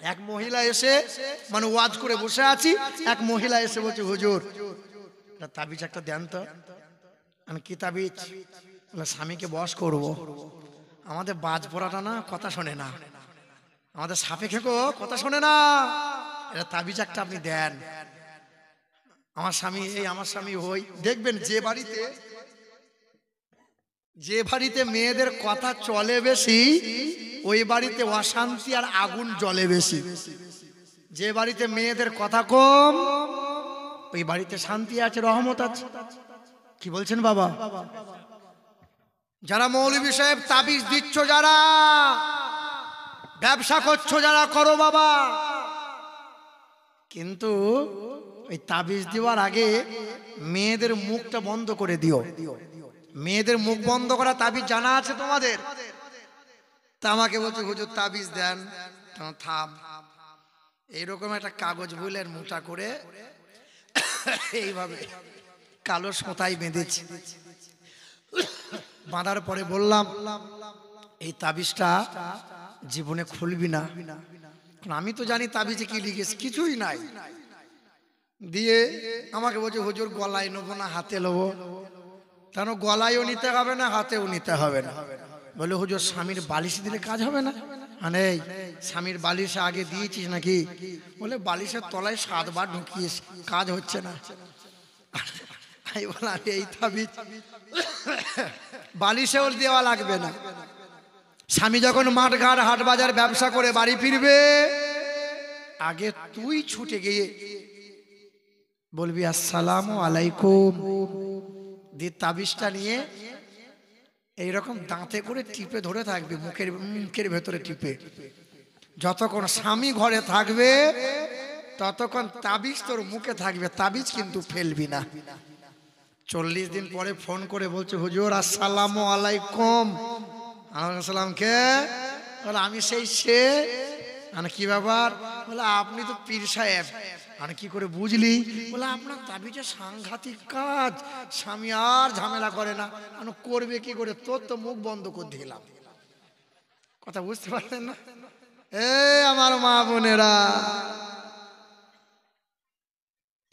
এক মহিলা এসে, মানে ওয়াজ করে বসে আছি, এক মহিলা এসে বলছে, হুজুর তাবিজ একটা দেন তো। আমি কি তাবিজ? স্বামীকে বশ করব। আমাদের বাজ পড়াটা না কথা শোনে না, আমাদের সাপে খেকো কথা শোনে না, এটা তাবিজ একটা আপনি দেন। আমার স্বামী হই। দেখবেন যে বাড়িতে মেয়েদের কথা চলে বেশি, ওই বাড়িতে অশান্তি আর আগুন জ্বলে বেশি। যে বাড়িতে মেয়েদের কথা কম, ওই বাড়িতে শান্তি আছে, রহমত আছে। কি বলছেন বাবা? যারা মৌলভী সাহেব তাবিজ দিচ্ছ, যারা ব্যবসা করছো যারা করো বাবা, কিন্তু ওই তাবিজ দেওয়ার আগে মেয়েদের মুখটা বন্ধ করে দিও। মেয়েদের মুখ বন্ধ করা তাবিজ জানা আছে তোমাদের? তা আমাকে বলছে হুজুর তাবিজ দেন। থাম, এইরকম একটা কাগজ বুলের মোটা করে এইভাবে কালো সুতায় বেঁধেছি। বাঁধার পরে বললাম এই তাবিজটা জীবনে খুলবি না। আমি তো জানি তাবিজে কি লিখেছি, কিছুই নাই। দিয়ে আমাকে বলছে হুজুর গলায় নেবো না হাতে নেবো? কেন গলায়ও নিতে হবে না, হাতেও নিতে হবে না। বলে হুজুর স্বামীর বালিশ দিলে কাজ হবে না? মানে স্বামীর বালিশে আগে দিয়েছিস নাকি? বলে বালিশের তলায় 7 বার ঢুকিয়েছ, কাজ হচ্ছে না। আমি বললাম এই তাবিজ বালিশেও দেওয়া লাগবে না। স্বামী যখন মাঠঘাট হাট বাজার ব্যবসা করে বাড়ি ফিরবে, আগে তুই ছুটে গিয়ে বলবি আসসালামু আলাইকুম, দিয়ে তাবিজটা নিয়ে এইরকম দাঁতে করে টিপে ধরে থাকবে, মুখের ভেতরে টিপে। যতক্ষণ স্বামী ঘরে থাকবে ততক্ষণ তাবিজ তোর মুখে থাকবে, তাবিজ কিন্তু ফেলবি না। 40 দিন পরে ফোন করে বলছে হুজুর আসসালামু আলাইকুম। আলাইকুম কে? বলে আমি সেই সে। মানে কি ব্যাপার? বলে আপনি তো পীর সাহেব। মানে কি করে বুঝলি? বলে আপনার তাবিজে সাংঘাতিক কাজ, স্বামী আর ঝামেলা করে না। মানে করবে কি করে? তোর তো মুখ বন্ধ করে দিলাম। কথা বুঝতে পারলেন না? এ আমার মা বোনেরা,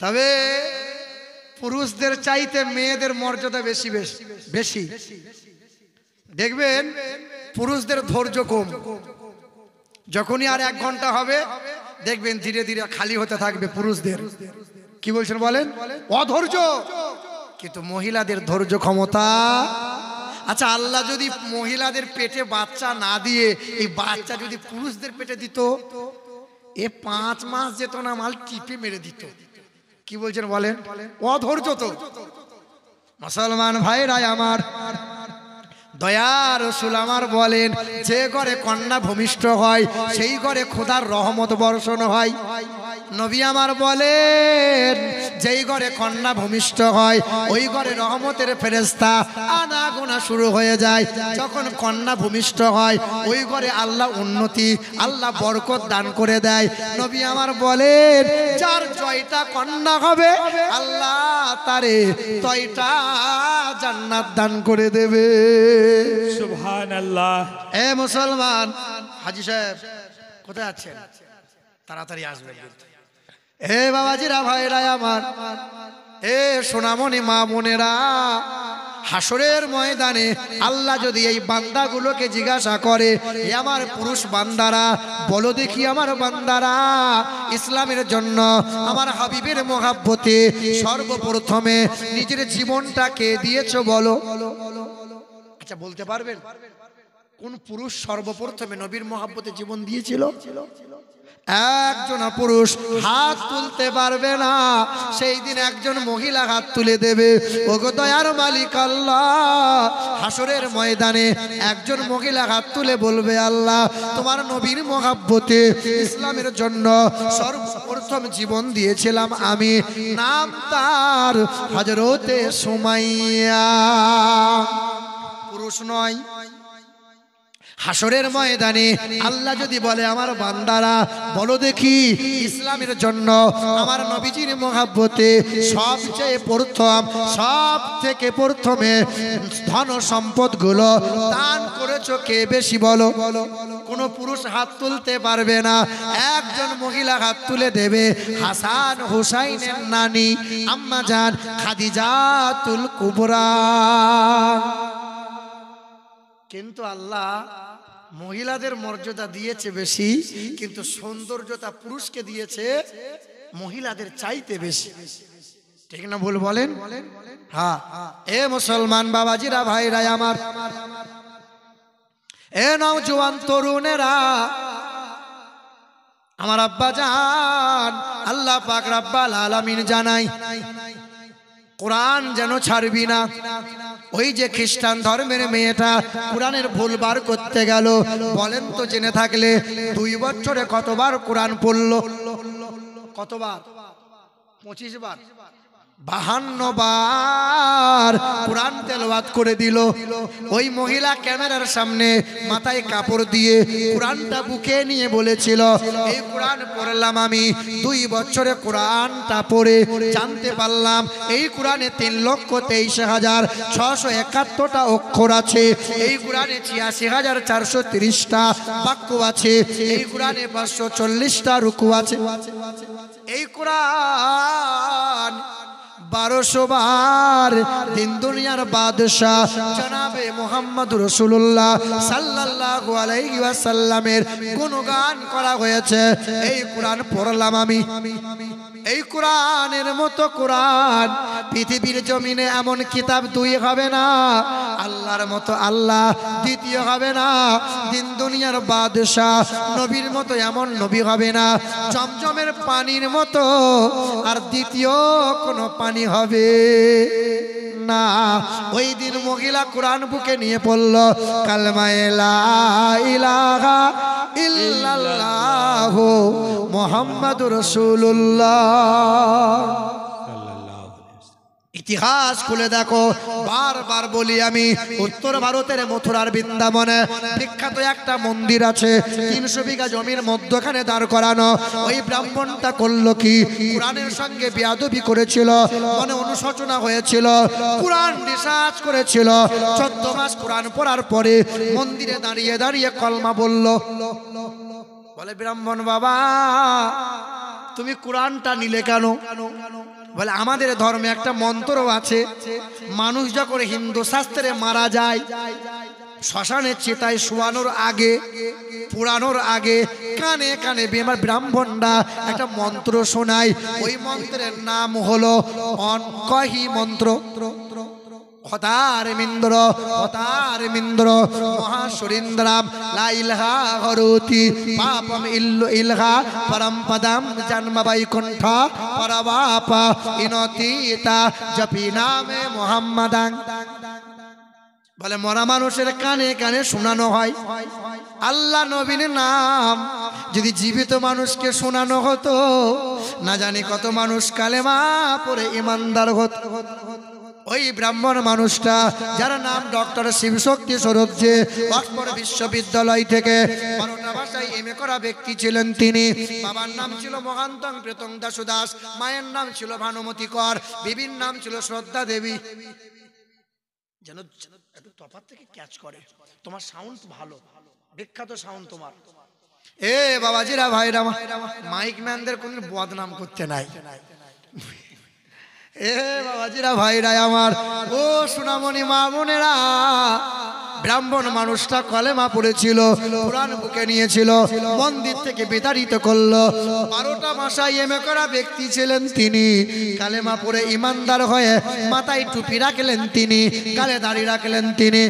তবে পুরুষদের চাইতে মেয়েদের মর্যাদা বেশি বেশি বেশি। দেখবেন পুরুষদের ধৈর্য কম। যখনই আর 1 ঘন্টা হবে দেখবেন ধীরে ধীরে খালি হতে থাকবে পুরুষদের। কি বলছেন বলেন? অধৈর্য। কিন্তু মহিলাদের ধৈর্য ক্ষমতা। আচ্ছা, আল্লাহ যদি মহিলাদের পেটে বাচ্চা না দিয়ে এই বাচ্চা যদি পুরুষদের পেটে দিত, এ 5 মাস যেত না, মাল টিপে মেরে দিত। কি বলছেন বলেন? অধৈর্য তো। মুসলমান ভাইরা আমার, দয়ার রাসূল আমার বলেন, যে ঘরে কন্যা ভূমিষ্ঠ হয় সেই ঘরে খোদার রহমত বর্ষণ হয়। নবী আমার বলেন, যেই ঘরে কন্যা ভূমিষ্ঠ হয় ওই ঘরে রহমতের ফেরেশতা আনাগোনা শুরু হয়ে যায়। যখন কন্যা ভূমিষ্ঠ হয় ওই ঘরে আল্লাহ উন্নতি, আল্লাহ বরকত দান করে দেয়। নবী আমার বলেন, যার 6টা কন্যা হবে আল্লাহ তারে 6টা জান্নাত দান করে দেবে। সুবহানাল্লাহ। এ মুসলমান, হাজী সাহেব কোথায় আছেন? তাড়াতাড়ি আসবেন। এ বাবাজিরা, ভাইরা আমার, এ সোনামণি মা বোনেরা, হাসরের ময়দানে আল্লাহ যদি এই বান্দাগুলোকে জিজ্ঞাসা করে, এ আমার পুরুষ বান্দারা, বলো দেখি আমার বান্দারা, ইসলামের জন্য আমার হাবিবের মহাব্বতে সর্বপ্রথমে নিজের জীবনটাকে দিয়েছো বলো? আচ্ছা, বলতে পারবেন কোন পুরুষ সর্বপ্রথমে নবীর মহাব্বতে জীবন দিয়েছিল? একজন পুরুষ হাত তুলতে পারবে না। সেই দিন একজন মহিলা হাত তুলে দেবে। ওগো দয়ার মালিক আল্লাহ, হাসরের ময়দানে একজন মহিলা হাত তুলে বলবে, আল্লাহ তোমার নবীর মহাব্বতে ইসলামের জন্য সর্বপ্রথম জীবন দিয়েছিলাম আমি, নাম তার হযরতে সুমাইয়া। পুরুষ নয়। হাসরের ময়দানে আল্লাহ যদি বলে, আমার বান্দারা বলো দেখি ইসলামের জন্য আমার নবীজির মহাব্বতে সবচেয়ে প্রথম, সব থেকে প্রথমে ধন সম্পদ গুলো দান করেছো কে বেশি বলো? কোন পুরুষ হাত তুলতে পারবে না। একজন মহিলা হাত তুলে দেবে, হাসান হুসাইনের নানি আম্মা জান খাদিজাতুল কুবরা। কিন্তু আল্লাহ মহিলাদের মর্যাদা দিয়েছে বেশি, কিন্তু সৌন্দর্যতা পুরুষকে দিয়েছে মহিলাদের চাইতে বেশি। ঠিক না ভুল বলেন? হ্যাঁ। এ মুসলমান বাবাজিরা, ভাইরা আমার, এ নওজোয়ান তরুণেরা, আমার আব্বা জান আল্লাহ পাক রব্বুল আলামিন জানাই, কোরআন যেন ছাড়বি না। ওই যে খ্রিস্টান ধর্মের মেয়েটা কোরআনের ভুল বার করতে গেল, বলেন তো জেনে থাকলে 2 বছরে কতবার কোরআন পড়লো? কতবার? 25 বার, 52 বার কোরআন তেলাওয়াত করে দিল। ওই মহিলা ক্যামেরার সামনে মাথায় কাপড় দিয়ে কোরআনটা বুকে নিয়ে বলেছিল, এই কোরআন পড়লাম আমি 2 বছরে কোরআনটা পড়ে জানতে পারলাম এই কোরআনে 3,23,671টা অক্ষর আছে, এই কোরআনে 86,430টা বাক্য আছে, এই কোরআনে 540টা রুকু আছে। এই কোরআন 1200 বার দিন দুনিয়ার বাদশাহ জনাবে মুহাম্মদ রাসূলুল্লাহ সাল্লাল্লাহু আলাইহি ওয়াসাল্লামের গুণগান করা হয়েছে। এই কোরআন পড়লাম আমি। এই কোরআনের মতো কোরআন পৃথিবীর জমিনে এমন কিতাব 2 হবে না, আল্লাহর মতো আল্লাহ দ্বিতীয় হবে না, দিন দুনিয়ার বাদশাহ নবীর মতো এমন নবী হবে না, জমজমের পানির মতো আর দ্বিতীয় কোনো পানি হবে না। ওই দিন মহিলা কোরআন বুকে নিয়ে পড়ল কালেমা লা ইলাহা ইল্লাল্লাহ মুহাম্মাদুর রাসূলুল্লাহ। ইতিহাস খুলে দেখো, বারবার বলি আমি, উত্তর ভারতের মথুরার বৃন্দাবনে বিখ্যাত একটা মন্দির আছে, 300 বিঘা জমির মধ্যখানে দাঁড় করানো। ওই ব্রাহ্মণটা করলো কি, কোরআনের সঙ্গে বেয়াদবি করেছিল, মনে অনুশোচনা হয়েছিল, কোরআন রিসার্চ করেছিল। 14 মাস কোরআন পড়ার পরে মন্দিরে দাঁড়িয়ে দাঁড়িয়ে কলমা বলল। বলে, ব্রাহ্মণ বাবা তুমি কোরআনটা নিলে কেন? বলে, আমাদের ধর্মে একটা মন্ত্র আছে, মানুষ যখন হিন্দু শাস্ত্রে মারা যায় শ্মশানের চিতায় শোয়ানোর আগে, পুরানোর আগে কানে কানে বেমার ব্রাহ্মণরা একটা মন্ত্র শোনায়। ওই মন্ত্রের নাম হলো অনকহি মন্ত্র। হতার মিন্দ্র হতার মিন্দ্র মহাসুরিন্দ্রাম লা ইলহা হরতি পাপম ইল্লু ইলহা পরম পদম জন্ম বৈকুণ্ঠ পরবাপ ইনতিতা জপি নামে মুহাম্মাদাং। বলে, মরা মানুষের কানে কানে শোনানো হয় আল্লাহ নবীর নাম। যদি জীবিত মানুষকে শোনানো হতো, না জানি কত মানুষ কালেমা পড়ে ইমানদার হতো। ওই ব্রাহ্মণ মানুষটা, যার নাম ডক্টর শিবশক্তি স্বরূপ, যে অক্সফোর্ড বিশ্ববিদ্যালয় থেকে 12টা ভাষায় এমএ করা ব্যক্তি ছিলেন তিনি। বাবার নাম ছিল মহান্তং প্রেতং দাসুদাস, মায়ের নাম ছিল ভানুমতি কর, বিবির নাম ছিল শ্রদ্ধা দেবী। যেন একটু তফাৎ থেকে ক্যাচ করে, তোমার সাউন্ড ভালো, বিখ্যাত সাউন্ড তোমার। এ বাবাজিরা ভাইরা, মাইক ম্যানদের কোন বদনাম করতে নাই। এ বাবাজিরা ভাইরা আমার, ও সোনামণি মা বোনেরা, ব্রাহ্মণ মানুষটা কলেমা পড়েছিল, কোরআন বুকে নিয়েছিল, মন্দির থেকে বিতাড়িত করলো। 12টা ভাষায় এমএ করা ব্যক্তি ছিলেন তিনি। কালেমা পড়ে ইমানদার হয়ে মাথায় টুপি রাখলেন তিনি, গালে দাড়ি রাখলেন তিনি।